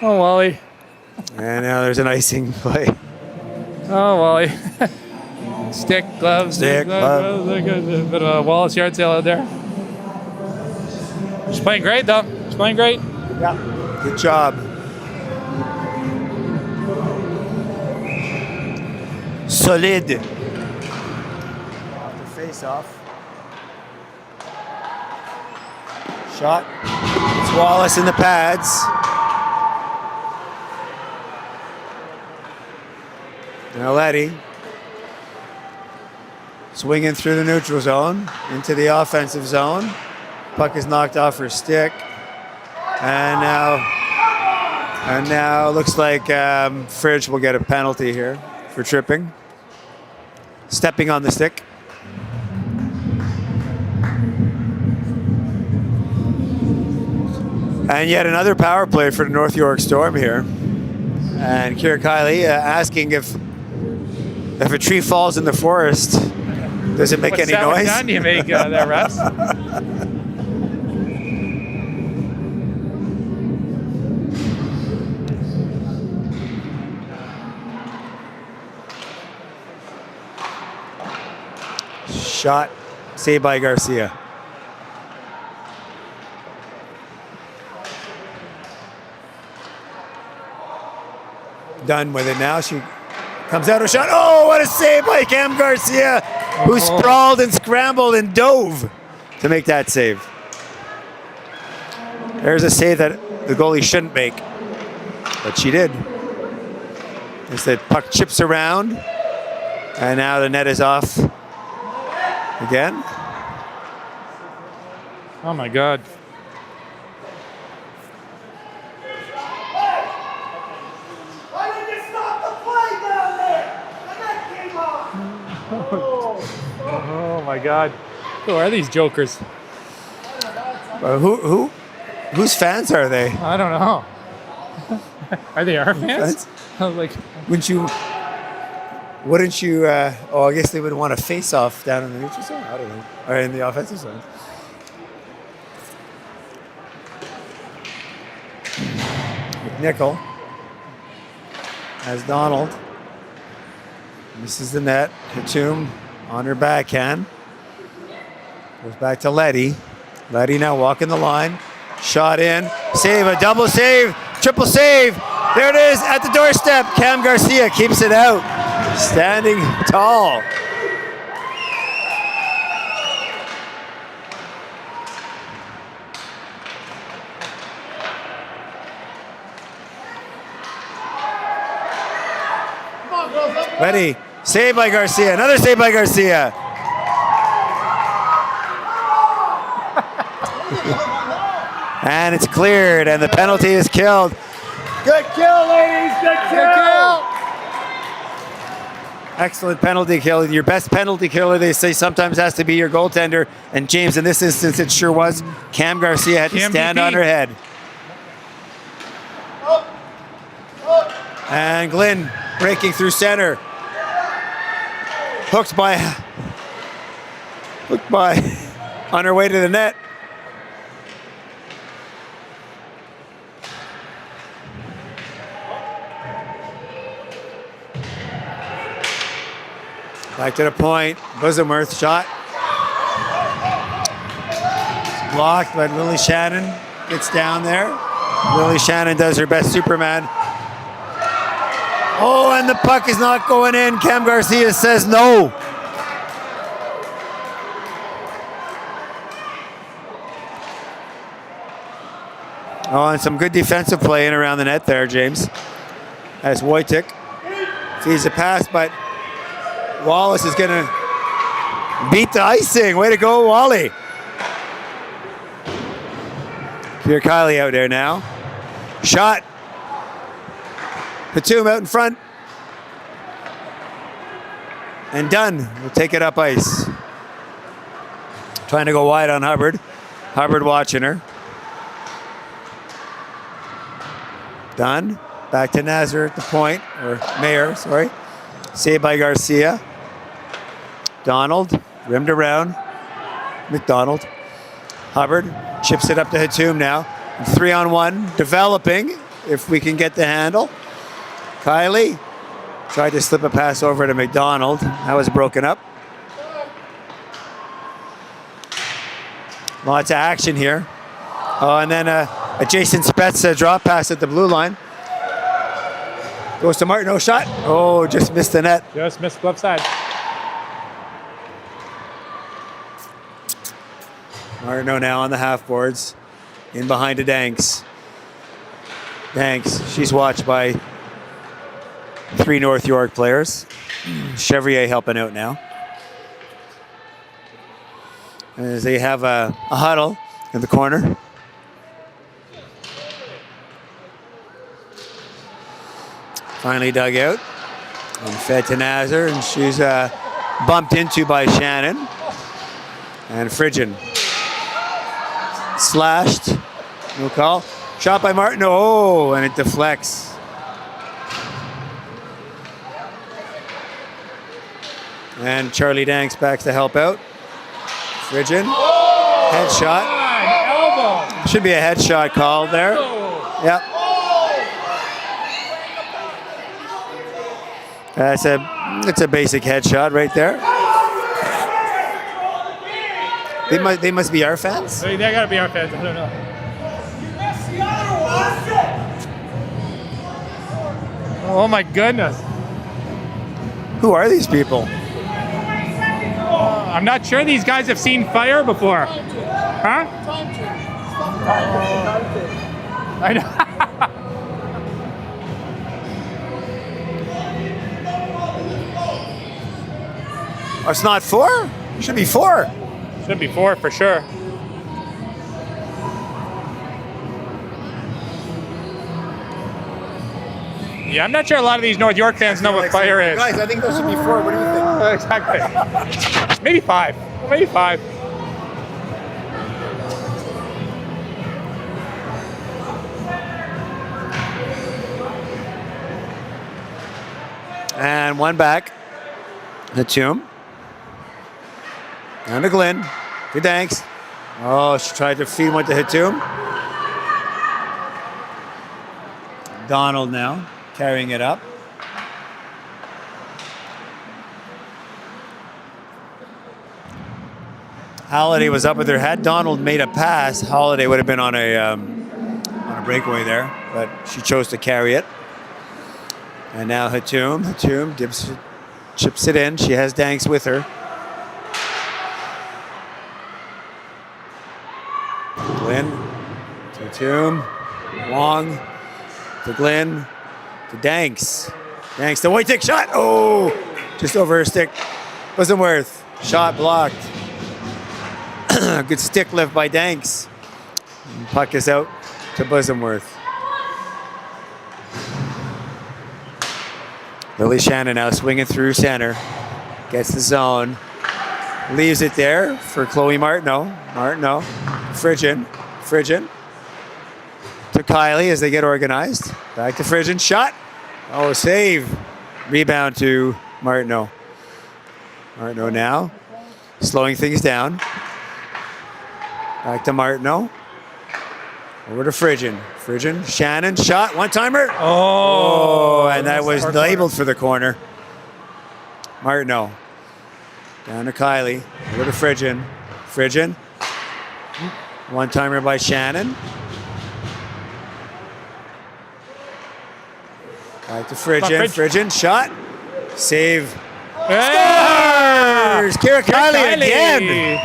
[SPEAKER 2] Oh, Wally.
[SPEAKER 1] And now there's an icing play.
[SPEAKER 2] Oh, Wally. Stick, gloves,
[SPEAKER 1] Stick, glove.
[SPEAKER 2] Bit of a Wallace yard sale out there. She's playing great, though. She's playing great.
[SPEAKER 1] Yeah. Good job. Solid. Off the face off. Shot. It's Wallace in the pads. Now Letty. Swinging through the neutral zone into the offensive zone. Puck is knocked off her stick. And now looks like Fridge will get a penalty here for tripping. Stepping on the stick. And yet another power play for the North York Storm here. And Kira Kiley asking if a tree falls in the forest, does it make any noise?
[SPEAKER 2] What sound do you make there, Russ?
[SPEAKER 1] Shot, saved by Garcia. done with it now. She comes out of shot. Oh, what a save by Cam Garcia, who sprawled and scrambled and dove to make that save. There's a save that the goalie shouldn't make, but she did. As the puck chips around, and now the net is off again.
[SPEAKER 2] Oh my God.
[SPEAKER 4] Why did you stop the play down there? The net came off.
[SPEAKER 2] Oh my God. Who are these jokers?
[SPEAKER 1] Whose fans are they?
[SPEAKER 2] I don't know. Are they our fans? Like,
[SPEAKER 1] Wouldn't you? Oh, I guess they would want to face off down in the neutral zone. I don't know, or in the offensive zone. McNichol has Donald. This is the net. Hatum on her backhand. Goes back to Letty. Letty now walking the line. Shot in. Save, a double save. Triple save. There it is at the doorstep. Cam Garcia keeps it out. Standing tall. Ready. Save by Garcia. Another save by Garcia. And it's cleared, and the penalty is killed. Good kill, ladies. Good kill. Excellent penalty kill. Your best penalty killer, they say, sometimes has to be your goaltender. And James, in this instance, it sure was. Cam Garcia had to stand on her head. And Glynn breaking through center. Hooked by on her way to the net. Back to the point. Bosworth shot. It's blocked, but Lily Shannon gets down there. Lily Shannon does her best Superman. Oh, and the puck is not going in. Cam Garcia says no. Oh, and some good defensive play in around the net there, James. As Wojcik sees the pass, but Wallace is going to beat the icing. Way to go, Wally. Pierre Kiley out there now. Shot. Hatum out in front. And Dunn will take it up ice. Trying to go wide on Hubbard. Hubbard watching her. Dunn. Back to Nazar at the point. Or Mayer, sorry. Saved by Garcia. Donald. Rimmed around. McDonald. Hubbard. Chips it up to Hatum now. 3-on-1. Developing. If we can get the handle. Kiley tried to slip a pass over to McDonald. That was broken up. Lots of action here. Oh, and then a Jason Spetz drop pass at the blue line. Goes to Martin. No shot. Oh, just missed the net.
[SPEAKER 2] just missed left side.
[SPEAKER 1] Martineau now on the half boards. In behind to Danks. Danks, she's watched by 3 North York players. Chevrier helping out now. As they have a huddle in the corner. Finally dug out and fed to Nazar, and she's bumped into by Shannon. And Frigin slashed. No call. Shot by Martin. Oh, and it deflects. And Charlie Danks back to help out. Frigin. Headshot.
[SPEAKER 2] Elbow.
[SPEAKER 1] Should be a headshot called there. Yep. It's a basic headshot right there. They must be our fans.
[SPEAKER 2] They gotta be our fans. I don't know. Oh my goodness.
[SPEAKER 1] Who are these people?
[SPEAKER 2] I'm not sure these guys have seen fire before. Huh? I know.
[SPEAKER 1] Oh, it's not 4? It should be 4.
[SPEAKER 2] Should be 4 for sure. Yeah, I'm not sure a lot of these North York fans know what fire is.
[SPEAKER 1] Guys, I think those should be 4. What do you think?
[SPEAKER 2] Exactly. Maybe 5. Maybe 5.
[SPEAKER 1] And one back. The Tomb. And to Glenn. Good thanks. Oh, she tried to feed one to Hatum. Donald now carrying it up. Holiday was up with her. Had Donald made a pass, Holiday would have been on a breakaway there, but she chose to carry it. And now Hatum chips it in. She has Danks with her. Glenn to Hatum. Long to Glenn to Danks. Danks to Wojtek shot. Oh, just over her stick. Wasn't worth. Shot blocked. Good stick lift by Danks. And puck is out to Bosomworth. Lily Shannon now swinging through center. Gets the zone. Leaves it there for Chloe Martineau. Martineau. Frigin. To Kylie as they get organized. Back to Frigin. Shot. Oh, save. Rebound to Martineau. Martineau now. Slowing things down. Back to Martineau. Over to Frigin. Shannon, shot, one-timer. Oh, and that was labeled for the corner. Martineau. Down to Kylie. Over to Frigin. One-timer by Shannon. Back to Frigin, shot. Save. Scores! Kira Kylie again.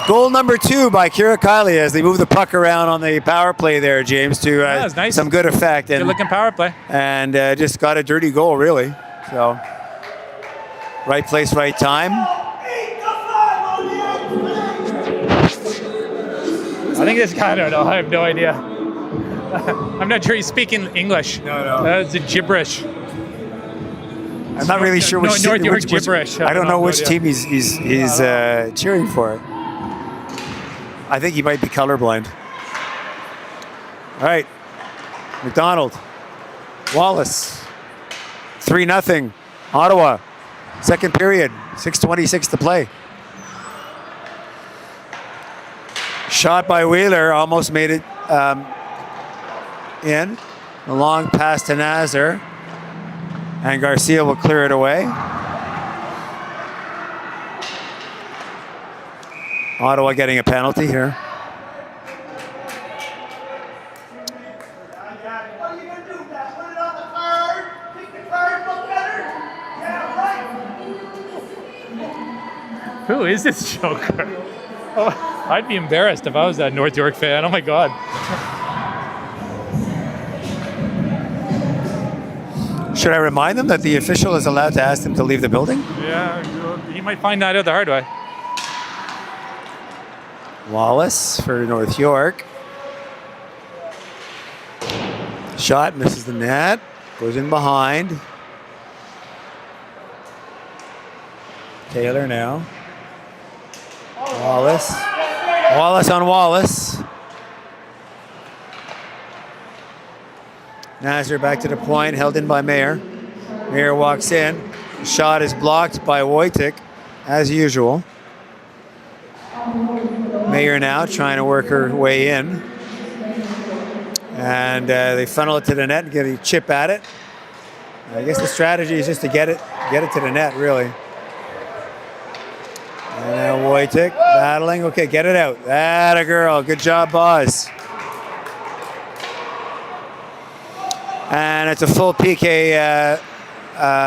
[SPEAKER 1] Goal number 2 by Kira Kylie as they move the puck around on the power play there, James, to
[SPEAKER 2] nice.
[SPEAKER 1] Some good effect.
[SPEAKER 2] Good looking power play.
[SPEAKER 1] And just got a dirty goal, really. So, right place, right time.
[SPEAKER 2] I think this guy, I don't know. I have no idea. I'm not sure he's speaking English.
[SPEAKER 1] No.
[SPEAKER 2] It's a gibberish.
[SPEAKER 1] I'm not really sure which
[SPEAKER 2] North York gibberish.
[SPEAKER 1] I don't know which team he's cheering for. I think he might be colorblind. All right. McDonald. Wallace. 3-0. Ottawa. Second period. 6:26 to play. Shot by Wheeler. Almost made it in. A long pass to Nazar. And Garcia will clear it away. Ottawa getting a penalty here.
[SPEAKER 4] What are you going to do, Dad? Put it on the card? Make the card look better? Yeah, right.
[SPEAKER 2] Who is this joker? Oh, I'd be embarrassed if I was a North York fan. Oh my God.
[SPEAKER 1] Should I remind them that the official is allowed to ask them to leave the building?
[SPEAKER 2] Yeah, he might find that out the hard way.
[SPEAKER 1] Wallace for North York. Shot misses the net. Goes in behind. Taylor now. Wallace. Wallace on Wallace. Nazar back to the point, held in by Mayer. Mayer walks in. The shot is blocked by Wojtek, as usual. Mayer now trying to work her way in. And they funnel it to the net and get a chip at it. I guess the strategy is just to get it to the net, really. And now Wojtek battling. Okay, get it out. That a girl. Good job, Boz. And it's a full PK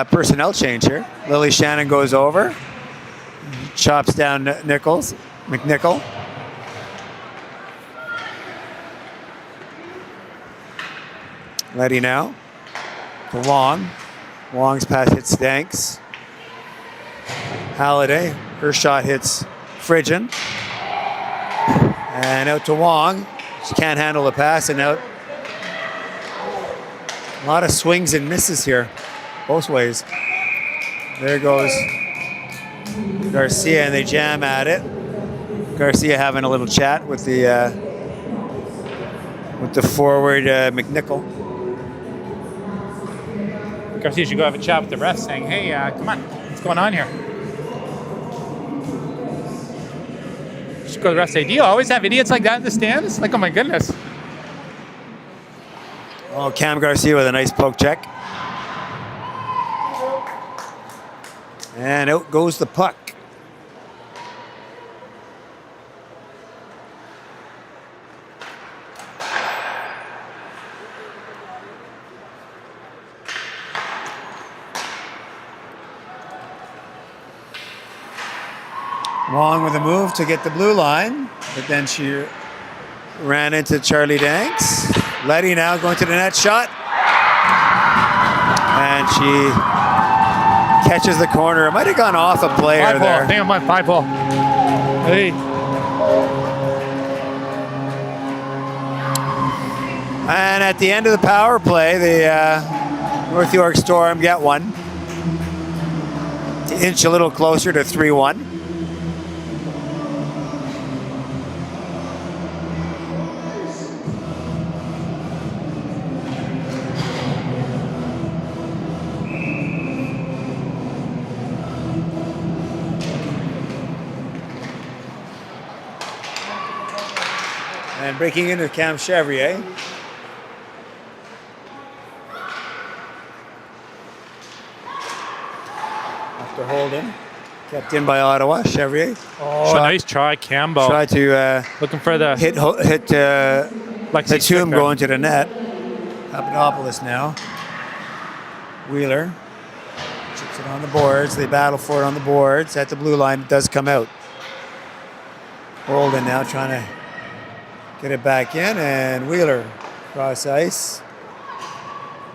[SPEAKER 1] personnel change here. Lily Shannon goes over, chops down McNichol. Letty now to Wong. Wong's pass hits Stanks. Halliday, her shot hits Fridgen. And out to Wong. She can't handle the pass and out. A lot of swings and misses here, both ways. There goes Garcia and they jam at it. Garcia having a little chat with the forward McNichol.
[SPEAKER 2] Garcia should go have a chat with the ref saying, hey, come on, what's going on here? Should go to the ref and say, do you always have idiots like that in the stands? Like, oh my goodness.
[SPEAKER 1] Oh, Cam Garcia with a nice poke check. And out goes the puck. Wong with a move to get the blue line, but then she ran into Charlie Danks. Letty now going to the net shot. And she catches the corner. It might have gone off a player there.
[SPEAKER 2] I think I'm on 5-hole. Hey.
[SPEAKER 1] And at the end of the power play, the North York Storm get one. To inch a little closer to 3-1. And breaking into Cam Chevrier. After holding. Kept in by Ottawa, Chevrier.
[SPEAKER 2] Oh, nice try, Campbell.
[SPEAKER 1] Tried to
[SPEAKER 2] looking for the
[SPEAKER 1] hit Tatum going to the net. Papadopoulos now. Wheeler. Chips it on the boards. They battle for it on the boards. At the blue line, it does come out. Holden now trying to get it back in, and Wheeler cross ice.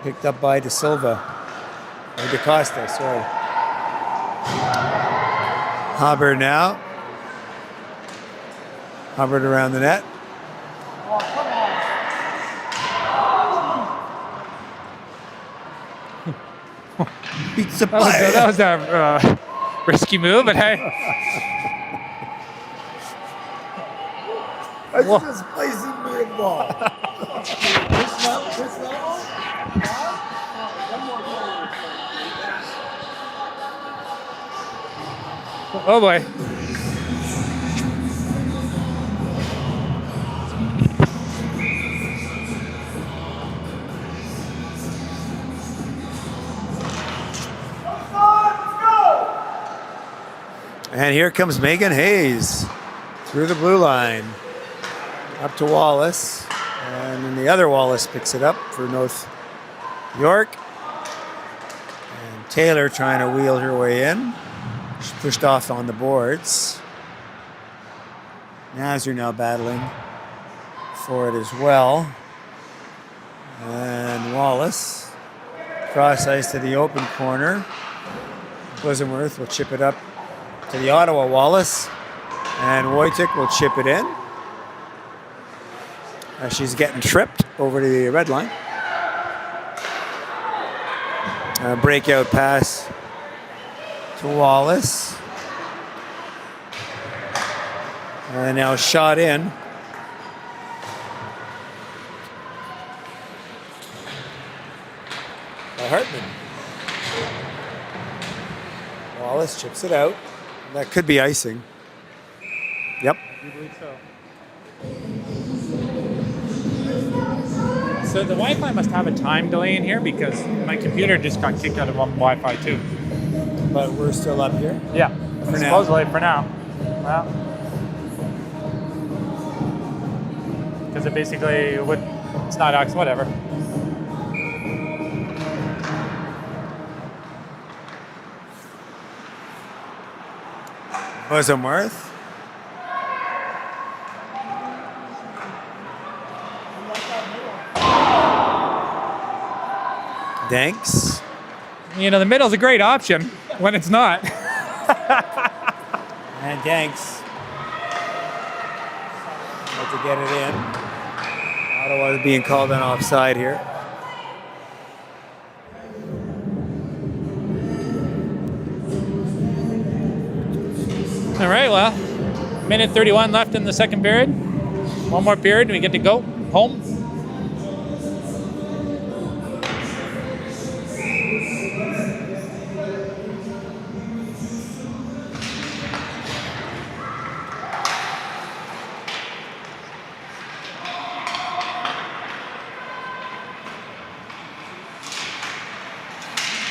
[SPEAKER 1] Picked up by De Silva. Or DeCosta, sorry. Hubbard now. Hubbard around the net. Beats the play.
[SPEAKER 2] That was a risky move, but hey.
[SPEAKER 1] I just placing me a ball.
[SPEAKER 2] Oh boy.
[SPEAKER 1] And here comes Megan Hayes through the blue line. Up to Wallace. And then the other Wallace picks it up for North York. And Taylor trying to wheel her way in. She's pushed off on the boards. Nazar now battling for it as well. And Wallace. Cross ice to the open corner. Bosamworth will chip it up to the Ottawa Wallace. And Wojcik will chip it in. As she's getting tripped over to the red line. A breakout pass to Wallace. And now shot in. By Hartman. Wallace chips it out. That could be icing. Yep.
[SPEAKER 2] You believe so? So the Wi-Fi must have a time delay in here because my computer just got kicked out of Wi-Fi too.
[SPEAKER 1] But we're still up here.
[SPEAKER 2] Yeah, supposedly for now. Well, because it basically would, it's not X, whatever.
[SPEAKER 1] Bosamworth. Danks.
[SPEAKER 2] You know, the middle's a great option when it's not.
[SPEAKER 1] And Danks. About to get it in. Ottawa being called an offside here.
[SPEAKER 2] All right, well, minute 31 left in the second period. One more period and we get to go home.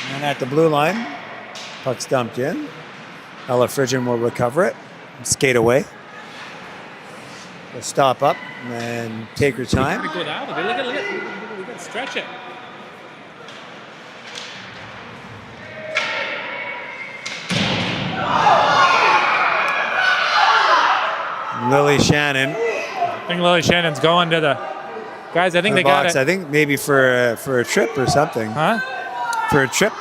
[SPEAKER 1] And at the blue line, puck's dumped in. Ella Frigin will recover it and skate away. We'll stop up and take her time.
[SPEAKER 2] Go down. Look at we got to stretch it.
[SPEAKER 1] Lily Shannon.
[SPEAKER 2] I think Lily Shannon's going to the guys. I think they got
[SPEAKER 1] box.
[SPEAKER 2] it.
[SPEAKER 1] I think maybe for a trip or something.
[SPEAKER 2] Huh?
[SPEAKER 1] For a trip.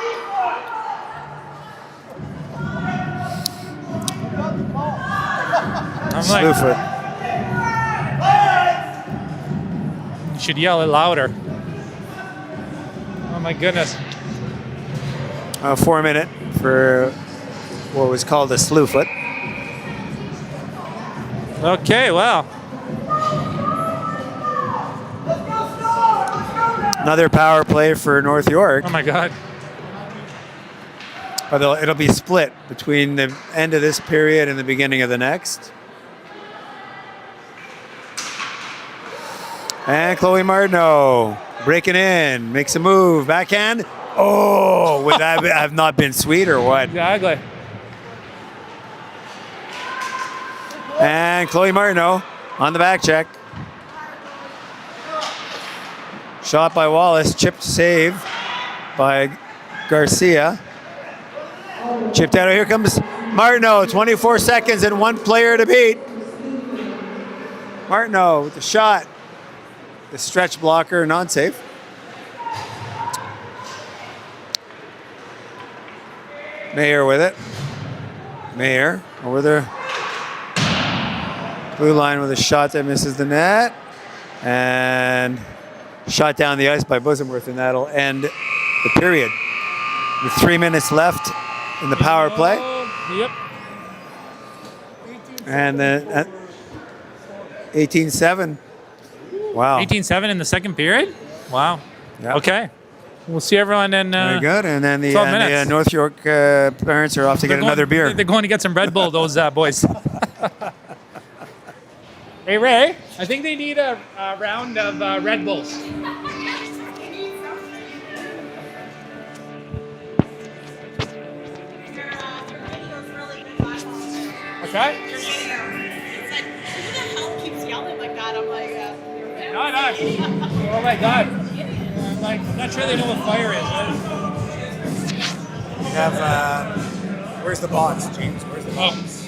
[SPEAKER 2] I'm like,
[SPEAKER 1] Slewfoot.
[SPEAKER 2] you should yell it louder. Oh my goodness.
[SPEAKER 1] 4 minute for what was called a Slewfoot.
[SPEAKER 2] Okay, well.
[SPEAKER 1] Another power play for North York.
[SPEAKER 2] Oh my God.
[SPEAKER 1] But it'll be split between the end of this period and the beginning of the next. And Chloe Martineau breaking in, makes a move, backhand. Oh, would that have not been sweet or what?
[SPEAKER 2] Exactly.
[SPEAKER 1] And Chloe Martineau on the back check. Shot by Wallace, chipped save by Garcia. Chipped out. Here comes Martineau. 24 seconds and one player to beat. Martineau with the shot. The stretch blocker, non-safe. Mayer with it. Mayer over there. Blue line with a shot that misses the net. And shot down the ice by Bosamworth, and that'll end the period. With 3 minutes left in the power play.
[SPEAKER 2] Yep.
[SPEAKER 1] And then 18-7. Wow.
[SPEAKER 2] 18-7 in the second period? Wow.
[SPEAKER 1] Yep.
[SPEAKER 2] Okay. We'll see everyone in
[SPEAKER 1] Very good. And then the
[SPEAKER 2] 12 minutes.
[SPEAKER 1] North York parents are off to get another beer.
[SPEAKER 2] They're going to get some Red Bull, those boys. Hey, Ray, I think they need a round of Red Bulls. Okay? Oh my God. I'm not sure they know what fire is.
[SPEAKER 1] We have, where's the box, James? Where's the box?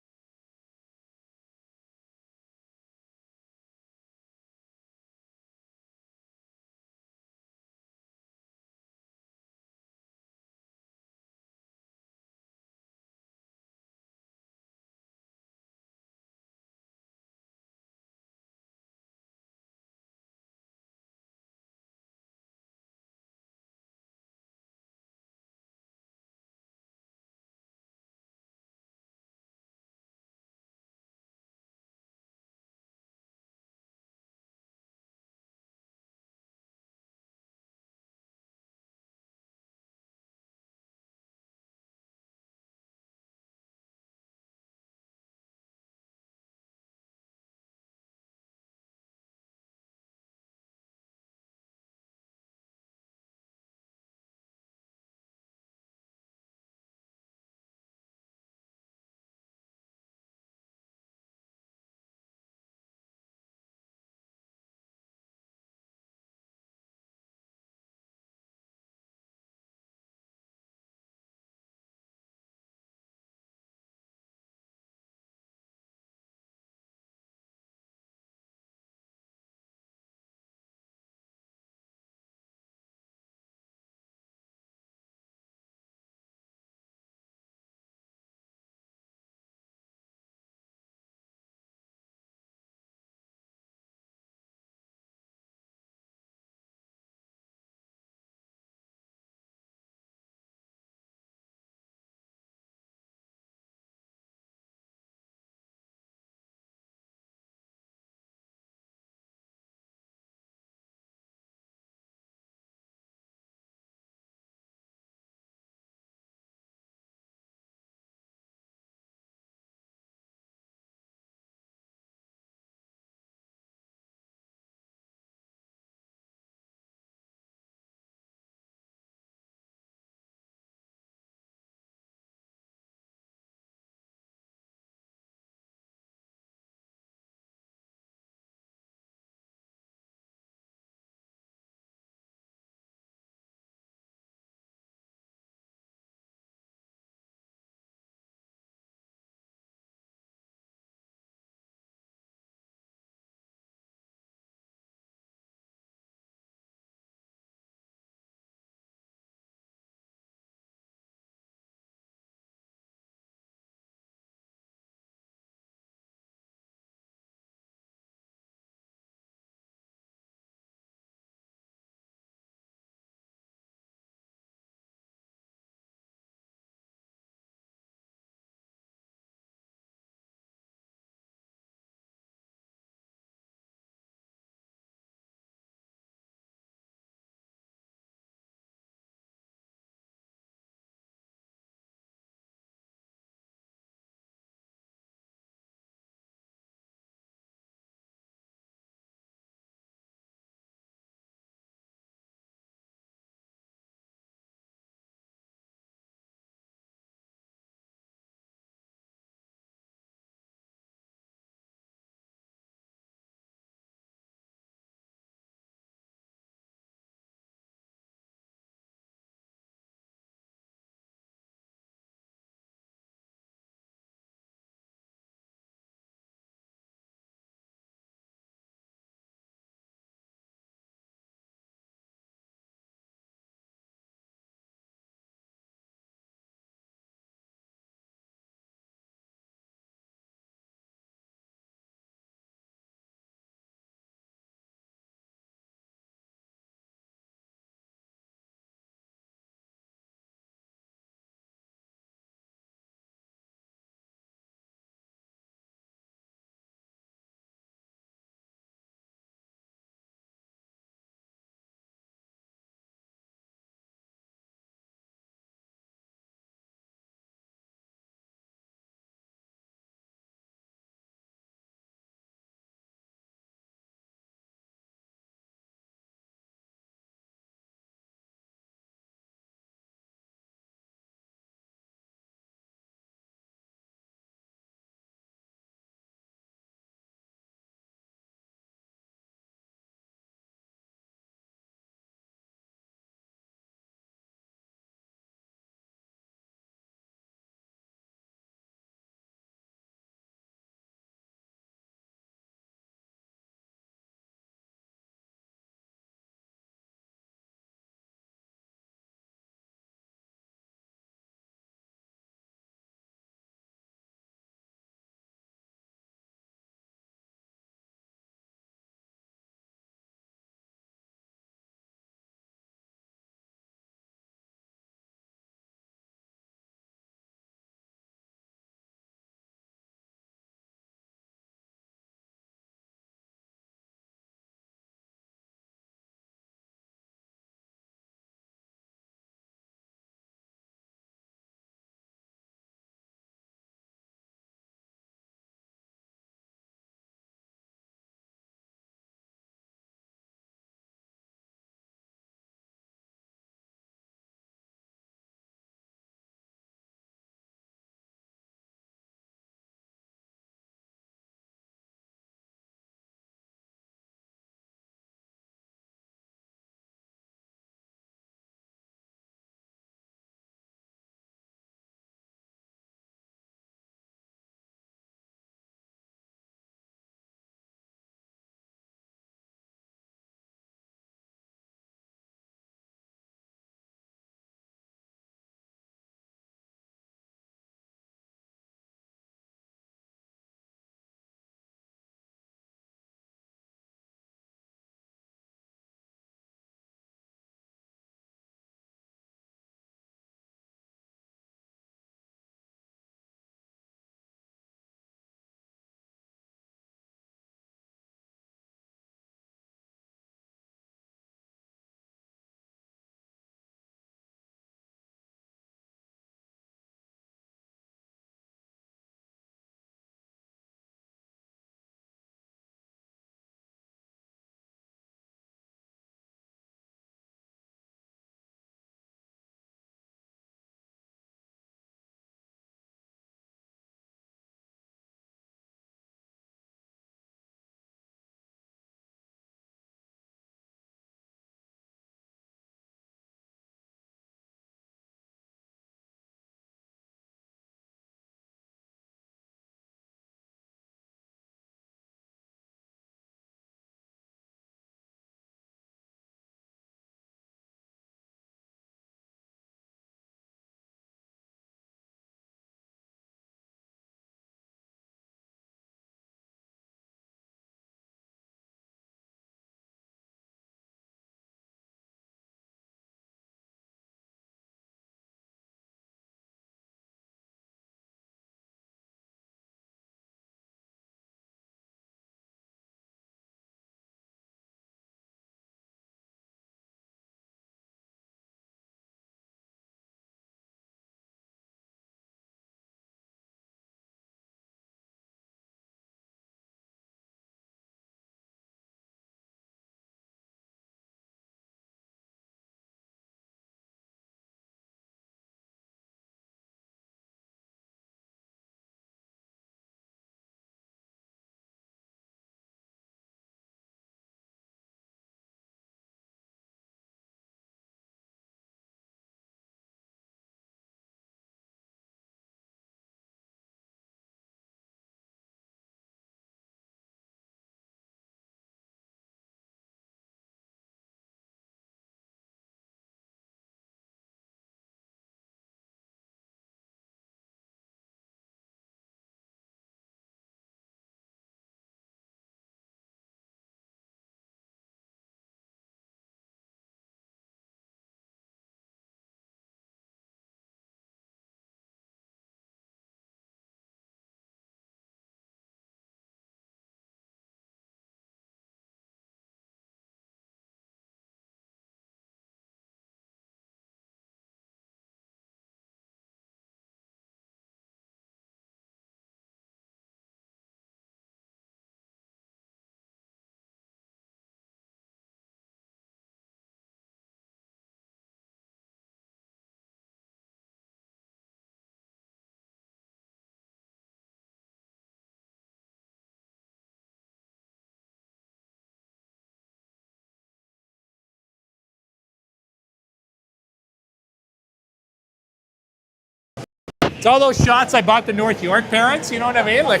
[SPEAKER 2] It's all those shots I bought the North York parents. You know what I mean? Like.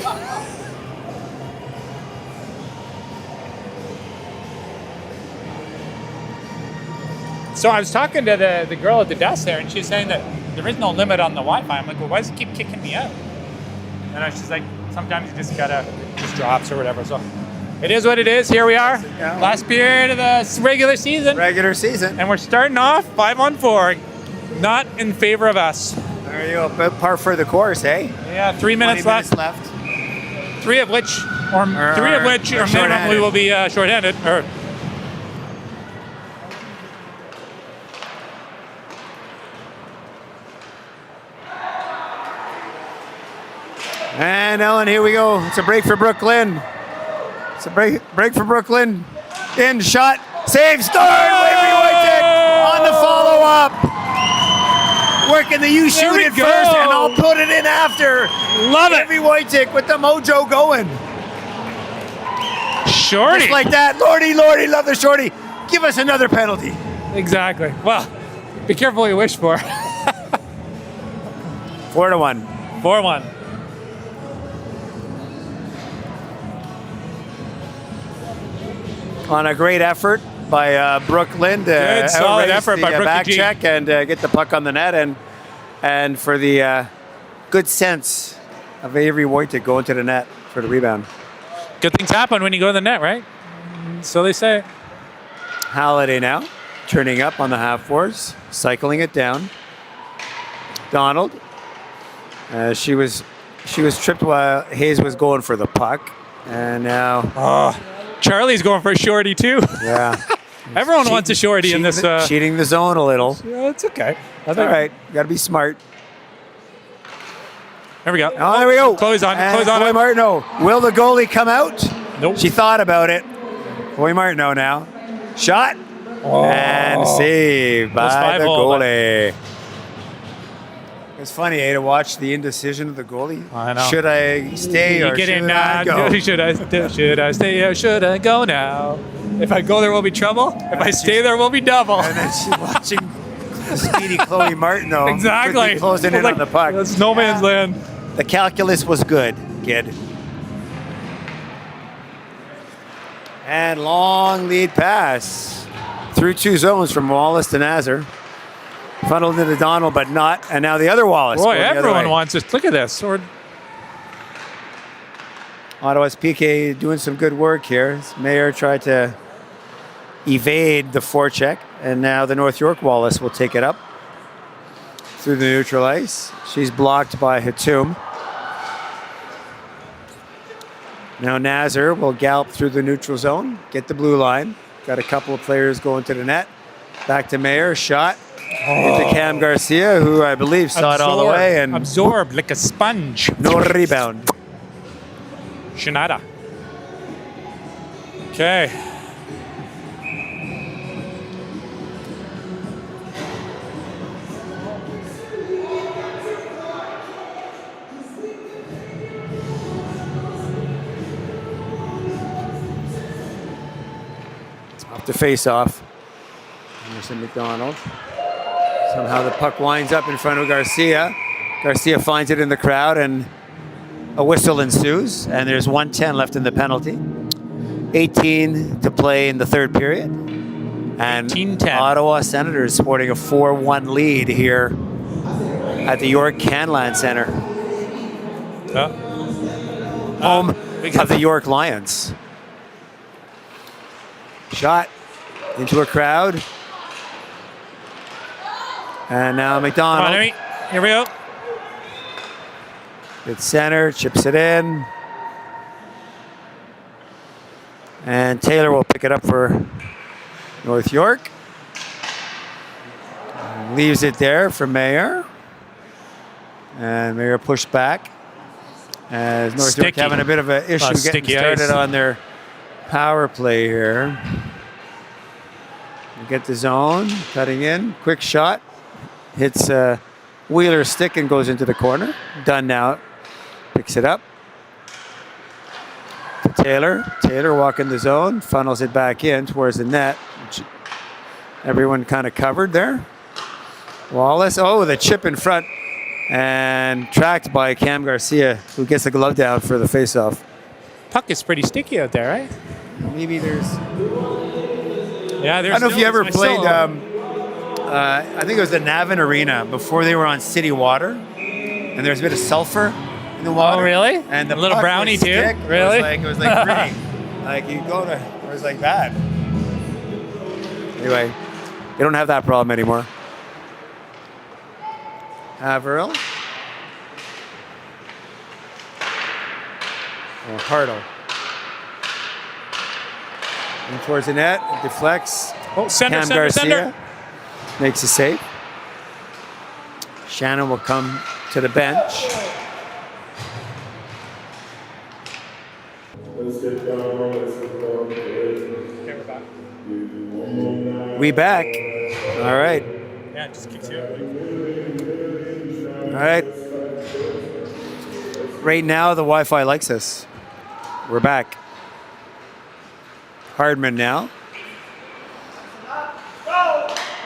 [SPEAKER 2] So I was talking to the girl at the desk there, and she's saying that there is no limit on the Wi-Fi. I'm like, well, why does it keep kicking me out? And she's like, sometimes you just gotta, just drops or whatever. So it is what it is. Here we are, last period of the regular season.
[SPEAKER 1] Regular season.
[SPEAKER 2] And we're starting off 5-on-4, not in favor of us.
[SPEAKER 1] There you go, about par for the course, eh?
[SPEAKER 2] Yeah, 3 minutes left. Three of which, or minimum, we will be shorthanded.
[SPEAKER 1] And Ellen, here we go. It's a break for Brooklyn. It's a break for Brooklyn. In, shot, save, score! Wavering Wojtek on the follow-up. Working the you shoot it
[SPEAKER 2] go.
[SPEAKER 1] first, and I'll put it in after.
[SPEAKER 2] Love it.
[SPEAKER 1] Wavering Wojtek with the mojo going.
[SPEAKER 2] Shorty.
[SPEAKER 1] Just like that. Lordy, Lordy, love the shorty. Give us another penalty.
[SPEAKER 2] Exactly. Well, be careful what you wish for.
[SPEAKER 1] 4-1.
[SPEAKER 2] 4-1.
[SPEAKER 1] On a great effort by Brooklyn to
[SPEAKER 2] Good, solid
[SPEAKER 1] outrace
[SPEAKER 2] effort
[SPEAKER 1] the
[SPEAKER 2] by Brookie
[SPEAKER 1] back
[SPEAKER 2] G.
[SPEAKER 1] check and get the puck on the net, and for the good sense of Avery Wojtek going to the net for the rebound.
[SPEAKER 2] Good things happen when you go to the net, right? So they say.
[SPEAKER 1] Halliday now turning up on the half boards, cycling it down. Donald, she was tripped while Hayes was going for the puck, and now
[SPEAKER 2] Charlie's going for a shorty too.
[SPEAKER 1] yeah.
[SPEAKER 2] Everyone wants a shorty in this.
[SPEAKER 1] Cheating the zone a little.
[SPEAKER 2] Yeah, it's okay.
[SPEAKER 1] All right, got to be smart.
[SPEAKER 2] There we go.
[SPEAKER 1] Oh, there we go.
[SPEAKER 2] Close on.
[SPEAKER 1] And
[SPEAKER 2] Close on.
[SPEAKER 1] Chloe Martineau. Will the goalie come out?
[SPEAKER 2] Nope.
[SPEAKER 1] She thought about it. Chloe Martineau now. Shot. And saved by the
[SPEAKER 2] 5-0,
[SPEAKER 1] goalie. It's funny, to watch the indecision of the goalie.
[SPEAKER 2] I know.
[SPEAKER 1] Should I stay or
[SPEAKER 2] Get
[SPEAKER 1] should
[SPEAKER 2] in
[SPEAKER 1] I
[SPEAKER 2] now.
[SPEAKER 1] go?
[SPEAKER 2] Should I stay or should I go now? If I go, there will be trouble. If I stay, there will be double.
[SPEAKER 1] And then she's watching speedy Chloe Martineau.
[SPEAKER 2] Exactly.
[SPEAKER 1] quickly closing in on the puck.
[SPEAKER 2] That's no man's land.
[SPEAKER 1] The calculus was good, kid. And long lead pass through two zones from Wallace to Nazar. Funneled into Donald, but not. And now the other Wallace.
[SPEAKER 2] Boy,
[SPEAKER 1] going the other
[SPEAKER 2] everyone
[SPEAKER 1] way.
[SPEAKER 2] wants this. Look at this.
[SPEAKER 1] Ottawa's PK doing some good work here. Mayer tried to evade the forecheck, and now the North York Wallace will take it up through the neutral ice. She's blocked by Hatum. Now Nazar will gallop through the neutral zone, get the blue line. Got a couple of players going to the net. Back to Mayer, shot into Cam Garcia, who I believe saw it all the way, and
[SPEAKER 2] absorbed like a sponge.
[SPEAKER 1] no rebound.
[SPEAKER 2] Shinada. Okay.
[SPEAKER 1] Off the face-off. Anderson McDonald. Somehow the puck winds up in front of Garcia. Garcia finds it in the crowd, and a whistle ensues, and there's 1:10 left in the penalty. 18 to play in the third period. And
[SPEAKER 2] 18-10.
[SPEAKER 1] Ottawa Senators sporting a 4-1 lead here at the York Canlan Center, home of the York Lions. Shot into a crowd. And now McDonald.
[SPEAKER 2] Come on, Amy. Here we go.
[SPEAKER 1] Good center, chips it in. And Taylor will pick it up for North York. And leaves it there for Mayer. And Mayer pushed back. As North York
[SPEAKER 2] Sticky.
[SPEAKER 1] having a bit of an issue getting
[SPEAKER 2] sticky
[SPEAKER 1] started
[SPEAKER 2] ice.
[SPEAKER 1] on their power play here. They get the zone, cutting in, quick shot. Hits Wheeler's stick and goes into the corner. Done now. Picks it up. To Taylor. Taylor walking the zone, funnels it back in towards the net. Everyone kind of covered there. Wallace, oh, the chip in front. And tracked by Cam Garcia, who gets the glove down for the face-off.
[SPEAKER 2] Puck is pretty sticky out there, right?
[SPEAKER 1] Maybe there's...
[SPEAKER 2] Yeah, there's
[SPEAKER 1] I don't know if you ever
[SPEAKER 2] it's
[SPEAKER 1] played...
[SPEAKER 2] still-
[SPEAKER 1] I think it was the Navin Arena before they were on city water. And there's a bit of sulfur in the water.
[SPEAKER 2] Oh, really?
[SPEAKER 1] And the
[SPEAKER 2] A little
[SPEAKER 1] puck
[SPEAKER 2] brownie
[SPEAKER 1] would
[SPEAKER 2] too?
[SPEAKER 1] stick.
[SPEAKER 2] Really?
[SPEAKER 1] It was like gritty. Like you go to... It was like that. Anyway, they don't have that problem anymore. Averill. Or Hartle. In towards the net, it deflects.
[SPEAKER 2] Oh, center,
[SPEAKER 1] Cam
[SPEAKER 2] center,
[SPEAKER 1] Garcia
[SPEAKER 2] center.
[SPEAKER 1] makes a save. Shannon will come to the bench. We back. All right.
[SPEAKER 2] Yeah, it just kicks you out.
[SPEAKER 1] All right. Right now, the Wi-Fi likes us. We're back. Hardman now.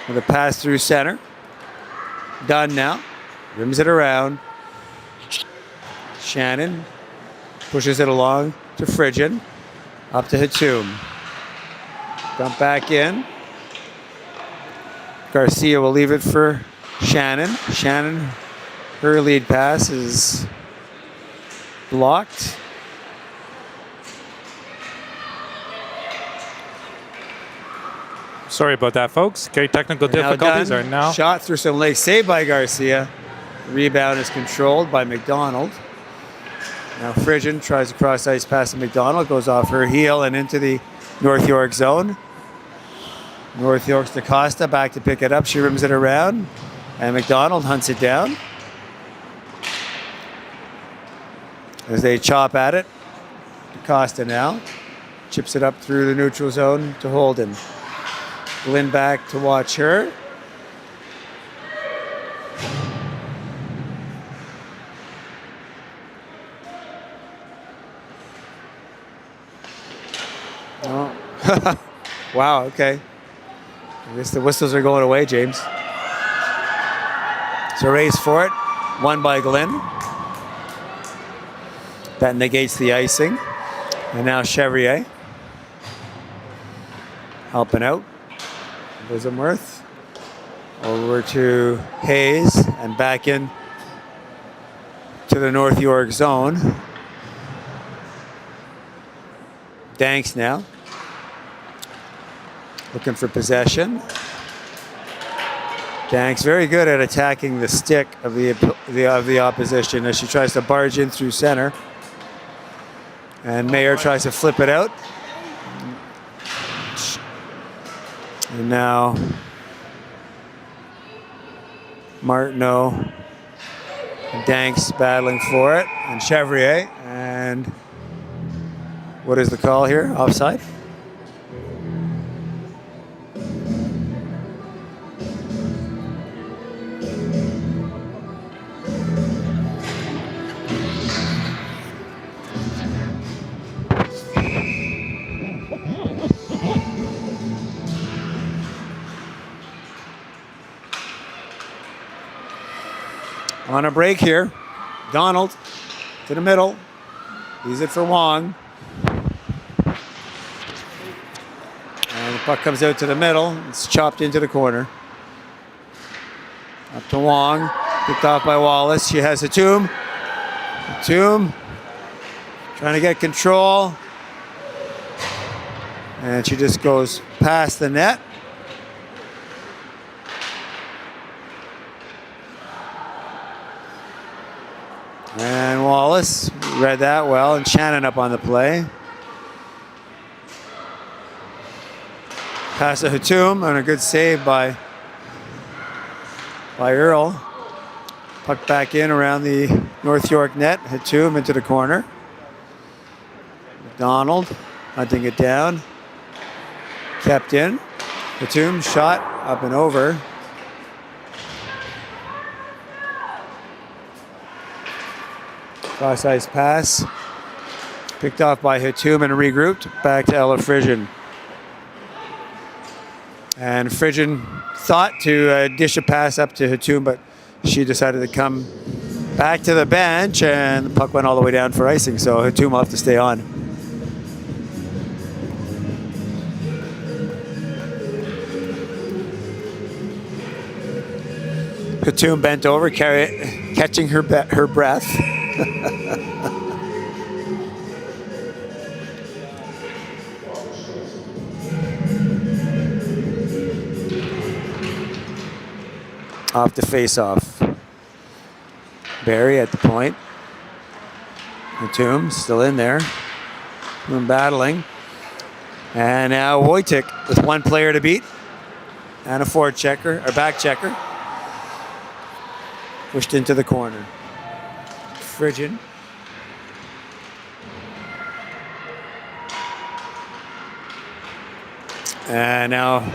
[SPEAKER 1] With a pass through center. Done now. Rims it around. Shannon pushes it along to Phrygian. Up to Hatum. Dump back in. Garcia will leave it for Shannon. Shannon, her lead pass is blocked.
[SPEAKER 2] Sorry about that, folks. Okay, technical
[SPEAKER 1] Now
[SPEAKER 2] difficulties
[SPEAKER 1] done.
[SPEAKER 2] are now.
[SPEAKER 1] Shot through some legs, saved by Garcia. Rebound is controlled by McDonald. Now Phrygian tries a cross ice pass to McDonald, goes off her heel and into the North York zone. North York's DaCosta back to pick it up. She rims it around, and McDonald hunts it down. As they chop at it, DaCosta now chips it up through the neutral zone to Holden. Lynn back to watch her. Oh. Wow, okay. I guess the whistles are going away, James. So race for it. Won by Glenn. That negates the icing. And now Chevrier helping out. Bismarth over to Hayes and back in to the North York zone. Danks now looking for possession. Danks very good at attacking the stick of the opposition as she tries to barge in through center. And Mayer tries to flip it out. And now Martineau and Danks battling for it. And Chevrier. And what is the call here? Offside? On a break here, Donald to the middle. Leaves it for Wong. And the puck comes out to the middle. It's chopped into the corner. Up to Wong. Picked off by Wallace. She has Hatum. Hatum trying to get control. And she just goes past the net. And Wallace read that well, and Shannon up on the play. Pass to Hatum, and a good save by Earl. Puck back in around the North York net. Hatum into the corner. McDonald hunting it down. Kept in. Hatum shot up and over. Cross ice pass. Picked off by Hatum and regrouped. Back to Ella Phrygian. And Phrygian thought to dish a pass up to Hatum, but she decided to come back to the bench, and the puck went all the way down for icing, so Hatum will have to stay on. Hatum bent over, catching her breath. Off the face-off. Barry at the point. Hatum still in there. Battling. And now Wojcik with one player to beat. And a forward checker, or back checker. Pushed into the corner. Frigid. And now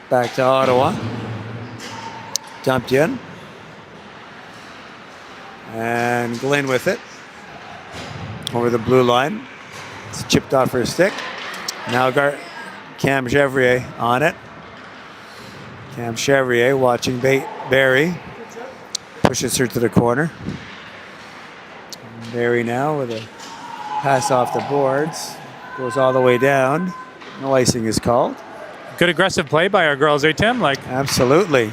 [SPEAKER 1] back to Ottawa. Dumped in. And Glenn with it. Over the blue line. It's chipped off her stick. Now Cam Chevrier on it. Cam Chevrier watching Barry. Pushes her to the corner. Barry now with a pass off the boards. Goes all the way down. No icing is called.
[SPEAKER 2] Good aggressive play by our girls, eh, Tim? Like,
[SPEAKER 1] absolutely.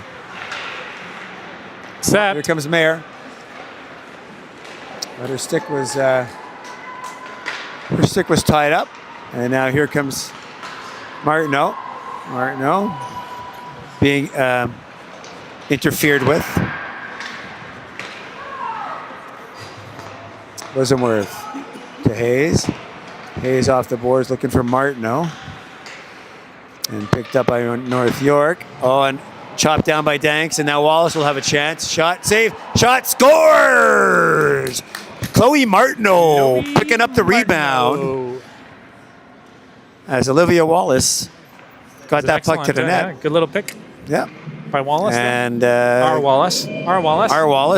[SPEAKER 2] Except
[SPEAKER 1] here comes Mayer. But her stick was tied up, and now here comes Martineau. Martineau being interfered with. Bosamworth to Hayes. Hayes off the boards looking for Martineau. And picked up by North York. Oh, and chopped down by Danks, and now Wallace will have a chance. Shot, save, shot, scores! Chloe Martineau picking up the rebound. As Olivia Wallace got that puck to the net.
[SPEAKER 2] Yeah. Good little pick.
[SPEAKER 1] Yeah.
[SPEAKER 2] By Wallace.
[SPEAKER 1] And
[SPEAKER 2] R. Wallace.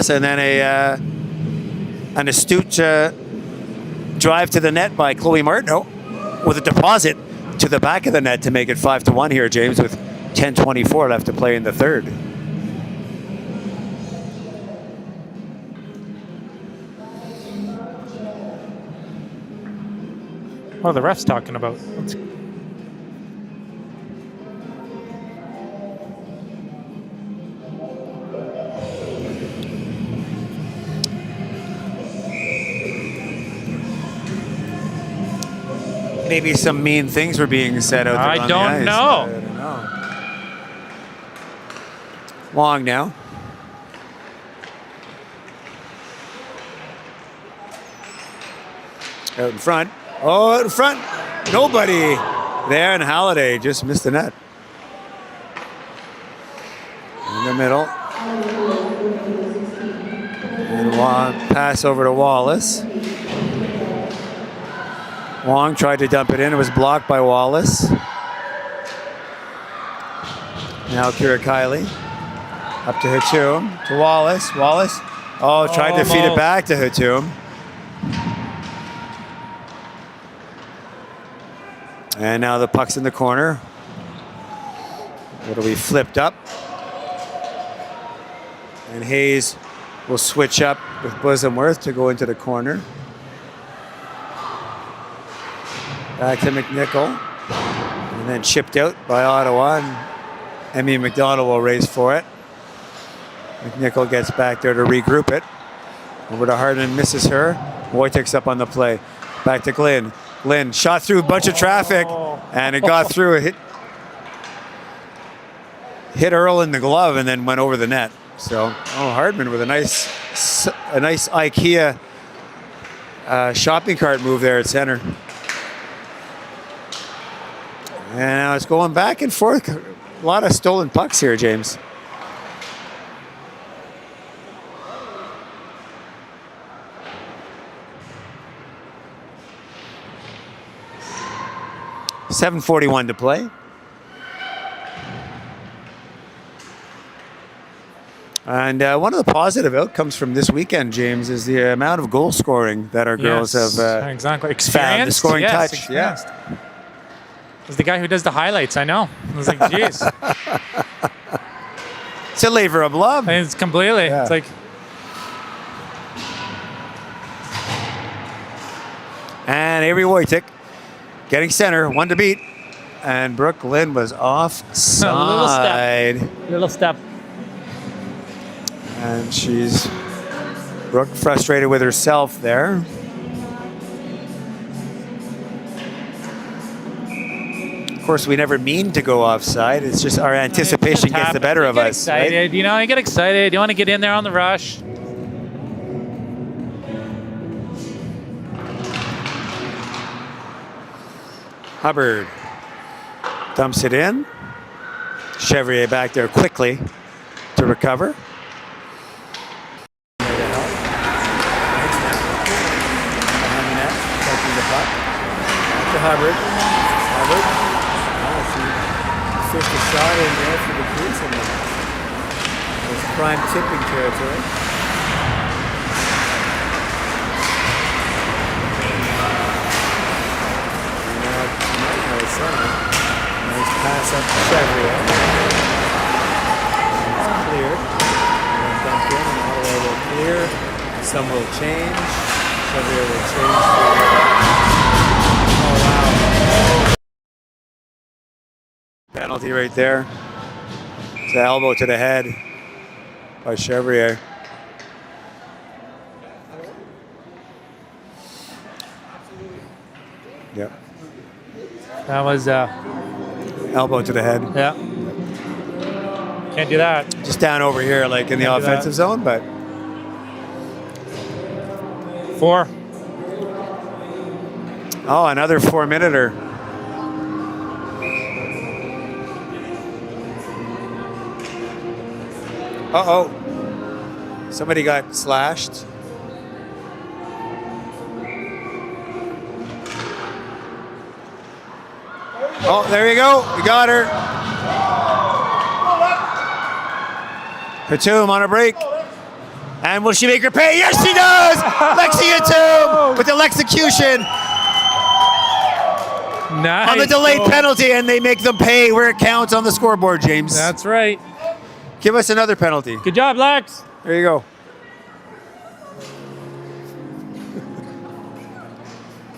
[SPEAKER 1] And then an astute drive to the net by Chloe Martineau with a deposit to the back of the net to make it 5-1 here, James, with 10:24 left to play in the third.
[SPEAKER 2] What are the refs talking about?
[SPEAKER 1] Maybe some mean things were being said out there on the ice.
[SPEAKER 2] I don't know.
[SPEAKER 1] Long now. Out in front. Oh, out in front. Nobody there, and Halliday just missed the net. In the middle. And pass over to Wallace. Wong tried to dump it in. It was blocked by Wallace. Now Kira Kiley. Up to Hatum. To Wallace. Wallace. Oh, tried to feed it back to Hatum. And now the puck's in the corner. It'll be flipped up. And Hayes will switch up with Bosamworth to go into the corner. Back to McNichol. And then chipped out by Ottawa. And Emmy McDonald will race for it. McNichol gets back there to regroup it. Over to Hardin, misses her. Wojcik's up on the play. Back to Glenn. Glenn shot through a bunch of traffic, and it got through. It hit Earl in the glove and then went over the net. So, Hardman with a nice IKEA shopping cart move there at center. And now it's going back and forth. A lot of stolen pucks here, James. .741 to play. And one of the positive outcomes from this weekend, James, is the amount of goal scoring that our girls have
[SPEAKER 2] exactly
[SPEAKER 1] found. The scoring touch.
[SPEAKER 2] Yeah. It's the guy who does the highlights, I know. I was like, geez.
[SPEAKER 1] It's a labor of love.
[SPEAKER 2] It's completely.
[SPEAKER 1] Yeah.
[SPEAKER 2] It's like,
[SPEAKER 1] And Avery Wojcik getting center, 1 to beat. And Brooke Lynn was offside.
[SPEAKER 2] little step.
[SPEAKER 1] And Brooke frustrated with herself there. Of course, we never mean to go offside. It's just our anticipation gets the better of us.
[SPEAKER 2] Excited,
[SPEAKER 1] right?
[SPEAKER 2] you know, you get excited. You want to get in there on the rush.
[SPEAKER 1] Hubbard dumps it in. Chevrier back there quickly to recover. Behind the net, taking the puck. Back to Hubbard. Hubbard. She fished a shot in there for the crease, and it was prime tipping territory. Nice pass up to Chevrier. It's cleared. And dumped in, and Ottawa will clear. Some will change. Chevrier will change. Oh, wow. Penalty right there. It's an elbow to the head by Chevrier. Yep.
[SPEAKER 2] That was,
[SPEAKER 1] Elbow to the head.
[SPEAKER 2] yeah. Can't do that.
[SPEAKER 1] Just down over here, like in the
[SPEAKER 2] Can't do
[SPEAKER 1] offensive
[SPEAKER 2] that.
[SPEAKER 1] zone, but
[SPEAKER 2] 4.
[SPEAKER 1] oh, another 4-minute-er. Uh-oh. Somebody got slashed. Oh, there you go. We got her. Hatum on a break. And will she make her pay? Yes, she does! Lexi Hatum with the execution
[SPEAKER 2] Nice.
[SPEAKER 1] on the delayed
[SPEAKER 2] goal.
[SPEAKER 1] penalty, and they make them pay where it counts on the scoreboard, James.
[SPEAKER 2] That's right.
[SPEAKER 1] Give us another penalty.
[SPEAKER 2] Good job, Lex.
[SPEAKER 1] There you go.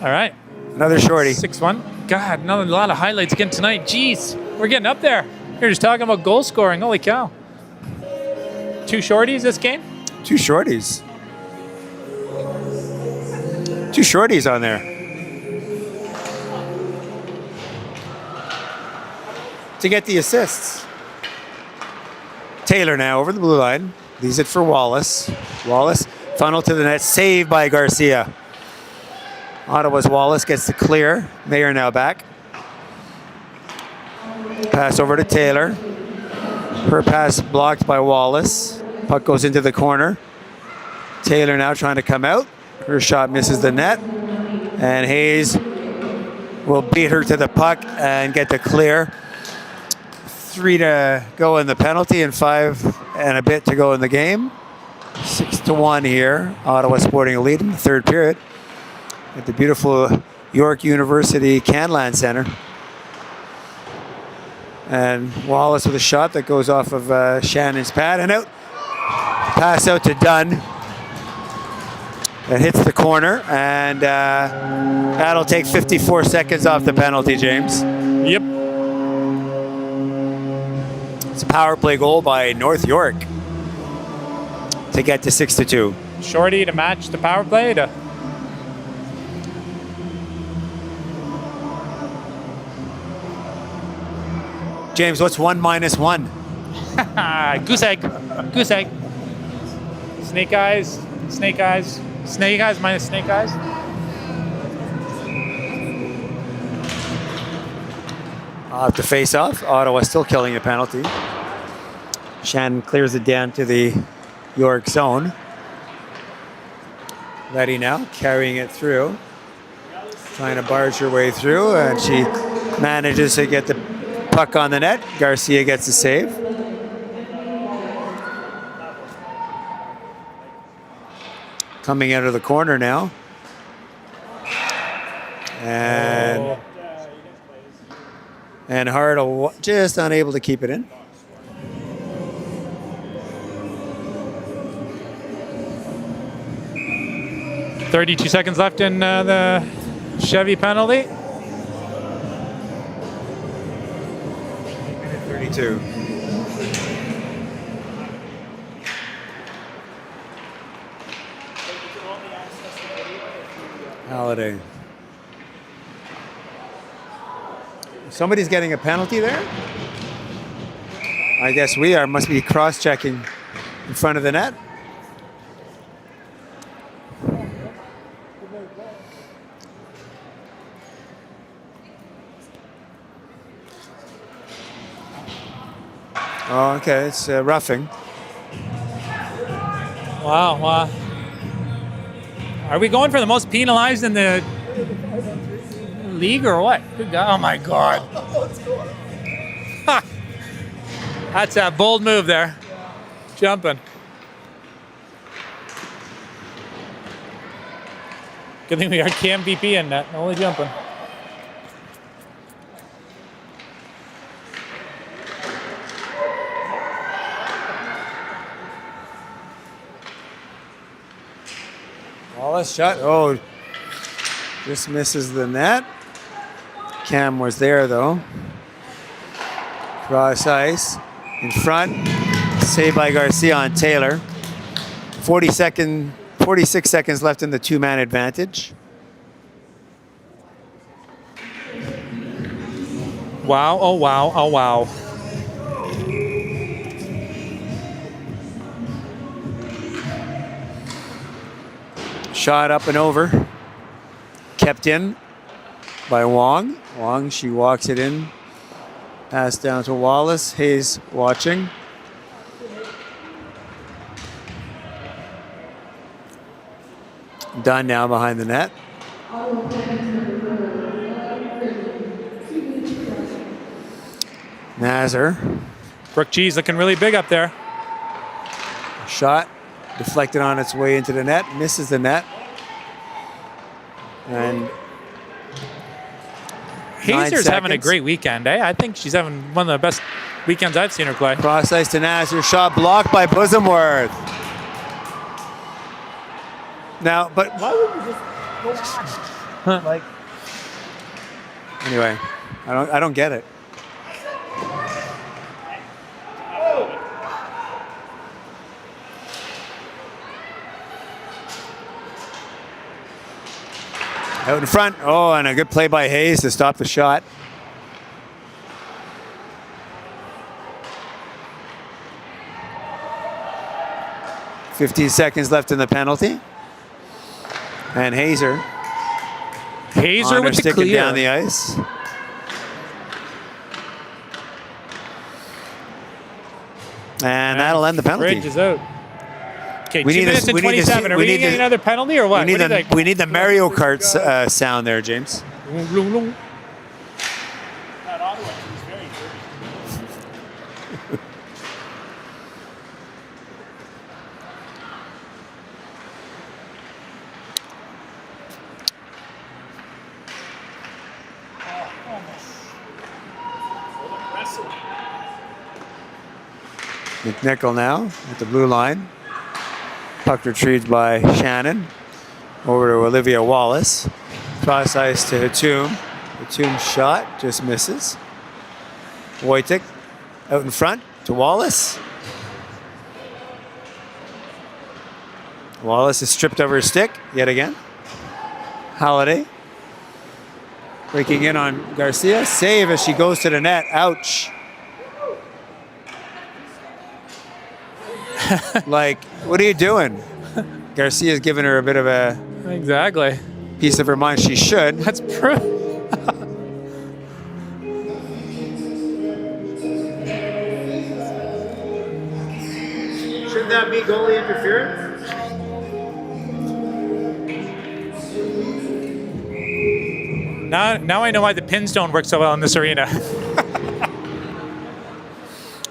[SPEAKER 2] All right.
[SPEAKER 1] Another shorty.
[SPEAKER 2] 6-1. God, a lot of highlights again tonight. Jeez, we're getting up there. You're just talking about goal scoring. Holy cow. 2 shorties this game?
[SPEAKER 1] 2 shorties. 2 shorties on there. To get the assists. Taylor now over the blue line. Leaves it for Wallace. Wallace funnel to the net. Saved by Garcia. Ottawa's Wallace gets the clear. Mayer now back. Pass over to Taylor. Her pass blocked by Wallace. Puck goes into the corner. Taylor now trying to come out. Her shot misses the net. And Hayes will beat her to the puck and get the clear. 3 to go in the penalty and 5 and a bit to go in the game. 6-1 here. Ottawa Sporting a lead in the 3rd period at the beautiful York University Canlan Center. And Wallace with a shot that goes off of Shannon's pad and out. Pass out to Dunn. That hits the corner, and that'll take 54 seconds off the penalty, James.
[SPEAKER 2] Yep.
[SPEAKER 1] It's a power play goal by North York to get to 6-2.
[SPEAKER 2] Shorty to match the power play.
[SPEAKER 1] James, what's 1 minus 1?
[SPEAKER 2] Goose egg. Goose egg. Snake eyes. Snake eyes. Snake eyes minus snake eyes.
[SPEAKER 1] Off the face-off. Ottawa still killing the penalty. Shannon clears it down to the York zone. Letty now carrying it through. Trying to barge her way through, and she manages to get the puck on the net. Garcia gets the save. Coming out of the corner now. And Hartle just unable to keep it in.
[SPEAKER 2] 32 seconds left in the Chevy penalty.
[SPEAKER 1] 32. Holiday. Somebody's getting a penalty there? I guess we are. Must be cross-checking in front of the net. Oh, okay, it's roughing.
[SPEAKER 2] Wow. Are we going for the most penalized in the league or what? Good God. Oh my God. Ha. That's a bold move there. Jumping. Good thing we got Cam VP in net, only jumping.
[SPEAKER 1] Wallace shot. Oh, just misses the net. Cam was there though. Cross ice in front. Saved by Garcia on Taylor. 46 seconds left in the two-man advantage.
[SPEAKER 2] Wow, oh wow, oh wow.
[SPEAKER 1] Shot up and over. Kept in by Wong. Wong, she walks it in. Pass down to Wallace. Hayes watching. Done now behind the net. Nazar.
[SPEAKER 2] Brooke G's looking really big up there.
[SPEAKER 1] Shot deflected on its way into the net. Misses the net. And
[SPEAKER 2] Hazer's having a great weekend, eh? I think she's having one of the best weekends I've seen her play.
[SPEAKER 1] Cross ice to Nazar. Shot blocked by Bosomworth. Now, but why would you just go on? Like, anyway, I don't get it. Out in front. Oh, and a good play by Hayes to stop the shot. "15 seconds left in the penalty. And Hazer
[SPEAKER 2] with the
[SPEAKER 1] sticking
[SPEAKER 2] clear.
[SPEAKER 1] down the ice. And that'll end the penalty.
[SPEAKER 2] Bridge is out. Okay,
[SPEAKER 1] We
[SPEAKER 2] 2
[SPEAKER 1] need
[SPEAKER 2] minutes
[SPEAKER 1] a-
[SPEAKER 2] and
[SPEAKER 1] we need to
[SPEAKER 2] 27.
[SPEAKER 1] see-
[SPEAKER 2] Are
[SPEAKER 1] we
[SPEAKER 2] we
[SPEAKER 1] need
[SPEAKER 2] getting
[SPEAKER 1] to-
[SPEAKER 2] another penalty or what?
[SPEAKER 1] We need,
[SPEAKER 2] What
[SPEAKER 1] we need the Mario Kart sound there, James.
[SPEAKER 4] That Ottawa team is very dirty.
[SPEAKER 1] McNichol now at the blue line. Puck retrieved by Shannon. Over to Olivia Wallace. Cross ice to Hatum. Hatum's shot just misses. Wojcik out in front to Wallace. Wallace is stripped over his stick yet again. Holiday breaking in on Garcia. Save as she goes to the net. Ouch. Like, what are you doing? Garcia's giving her a bit of a
[SPEAKER 2] Exactly.
[SPEAKER 1] piece of her mind. She should.
[SPEAKER 2] That's proof.
[SPEAKER 1] Shouldn't that be goalie interference?
[SPEAKER 2] Now I know why the pins don't work so well in this arena.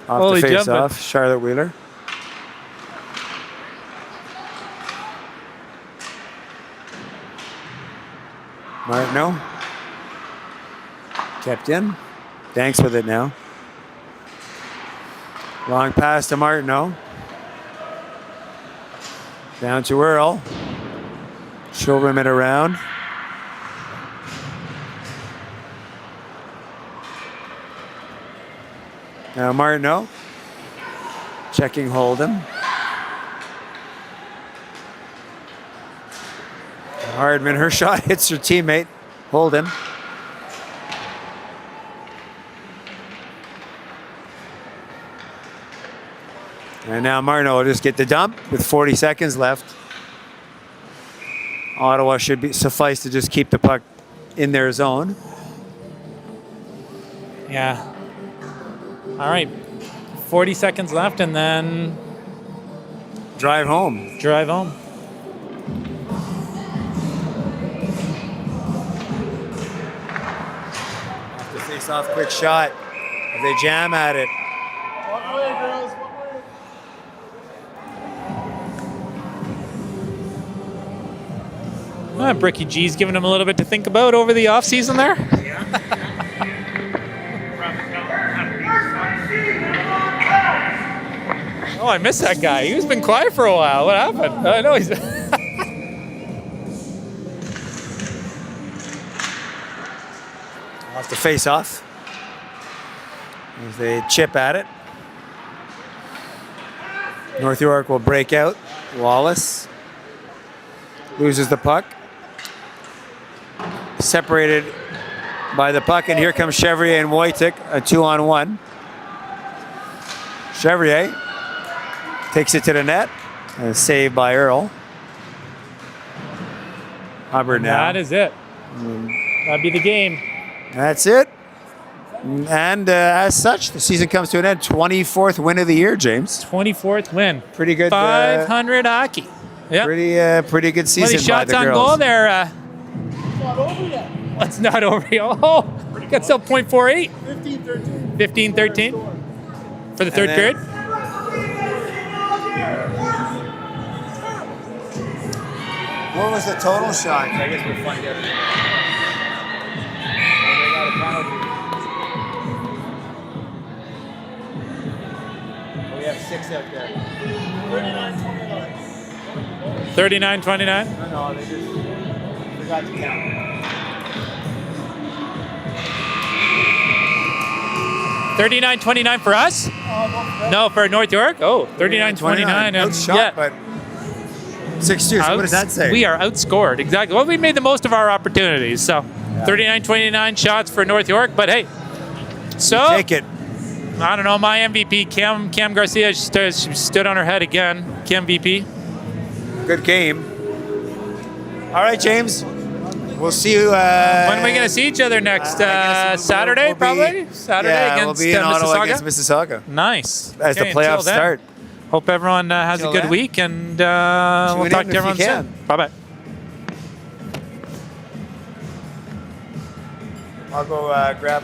[SPEAKER 1] Off
[SPEAKER 2] Holy
[SPEAKER 1] the face
[SPEAKER 2] jumping.
[SPEAKER 1] off, Charlotte Wheeler. Martineau. Kept in. Danks with it now. Long pass to Martineau. Down to Earl. She'll rim it around. Now Martineau checking Holden. Hardman, her shot hits her teammate, Holden. And now Martineau will just get the dump with 40 seconds left. Ottawa should suffice to just keep the puck in their zone.
[SPEAKER 2] Yeah. All right. 40 seconds left, and then
[SPEAKER 1] drive home.
[SPEAKER 2] Drive home.
[SPEAKER 1] Off the face-off, quick shot. They jam at it.
[SPEAKER 4] One way, girls. One way.
[SPEAKER 2] Bricky G's giving him a little bit to think about over the offseason there. Oh, I missed that guy. He's been quiet for a while. What happened? I know he's.
[SPEAKER 1] Off the face-off. As they chip at it. North York will break out. Wallace loses the puck. Separated by the puck, and here comes Chevrier and Wojcik, a 2-on-1. Chevrier takes it to the net, and saved by Earl. Hubbard now.
[SPEAKER 2] That is it. That'd be the game.
[SPEAKER 1] That's it. And as such, the season comes to an end. 24th win of the year, James.
[SPEAKER 2] 24th win.
[SPEAKER 1] Pretty good.
[SPEAKER 2] 500 hockey. Yeah.
[SPEAKER 1] Pretty good season.
[SPEAKER 2] Many shots
[SPEAKER 1] by the
[SPEAKER 2] on
[SPEAKER 1] girls.
[SPEAKER 2] goal there.
[SPEAKER 4] It's not over yet.
[SPEAKER 2] It's not over yet. Oh, got still 0.48.
[SPEAKER 4] 15-13.
[SPEAKER 2] 15-13 for the third
[SPEAKER 1] then-
[SPEAKER 2] period.
[SPEAKER 1] What was the total shot? I guess we'll find out. They got a penalty. We have 6 out there.
[SPEAKER 2] 39-29.
[SPEAKER 1] No, they just forgot to count.
[SPEAKER 2] 39-29 for us? No, for North York? Oh, 39-29.
[SPEAKER 1] Outshot, but 6-2. So what does that say?
[SPEAKER 2] We are outscored. Exactly. Well, we made the most of our opportunities. So 39-29 shots for North York. But hey, so
[SPEAKER 1] take it.
[SPEAKER 2] I don't know. My MVP, Cam Garcia, stood on her head again. Cam VP.
[SPEAKER 1] Good game. All right, James. We'll see you.
[SPEAKER 2] When are we going to see each other next? Saturday,
[SPEAKER 1] we'll be-
[SPEAKER 2] probably? Saturday
[SPEAKER 1] yeah,
[SPEAKER 2] against
[SPEAKER 1] we'll be in Ottawa
[SPEAKER 2] Mississauga?
[SPEAKER 1] against Mississauga
[SPEAKER 2] Nice.
[SPEAKER 1] as the
[SPEAKER 2] Okay,
[SPEAKER 1] playoffs
[SPEAKER 2] until then,
[SPEAKER 1] start.
[SPEAKER 2] Hope everyone has a
[SPEAKER 1] Till
[SPEAKER 2] good
[SPEAKER 1] then,
[SPEAKER 2] week, and
[SPEAKER 1] tune
[SPEAKER 2] we'll
[SPEAKER 1] in
[SPEAKER 2] talk
[SPEAKER 1] if
[SPEAKER 2] to everyone
[SPEAKER 1] you
[SPEAKER 2] soon.
[SPEAKER 1] can.
[SPEAKER 2] Bye-bye.
[SPEAKER 1] I'll go grab.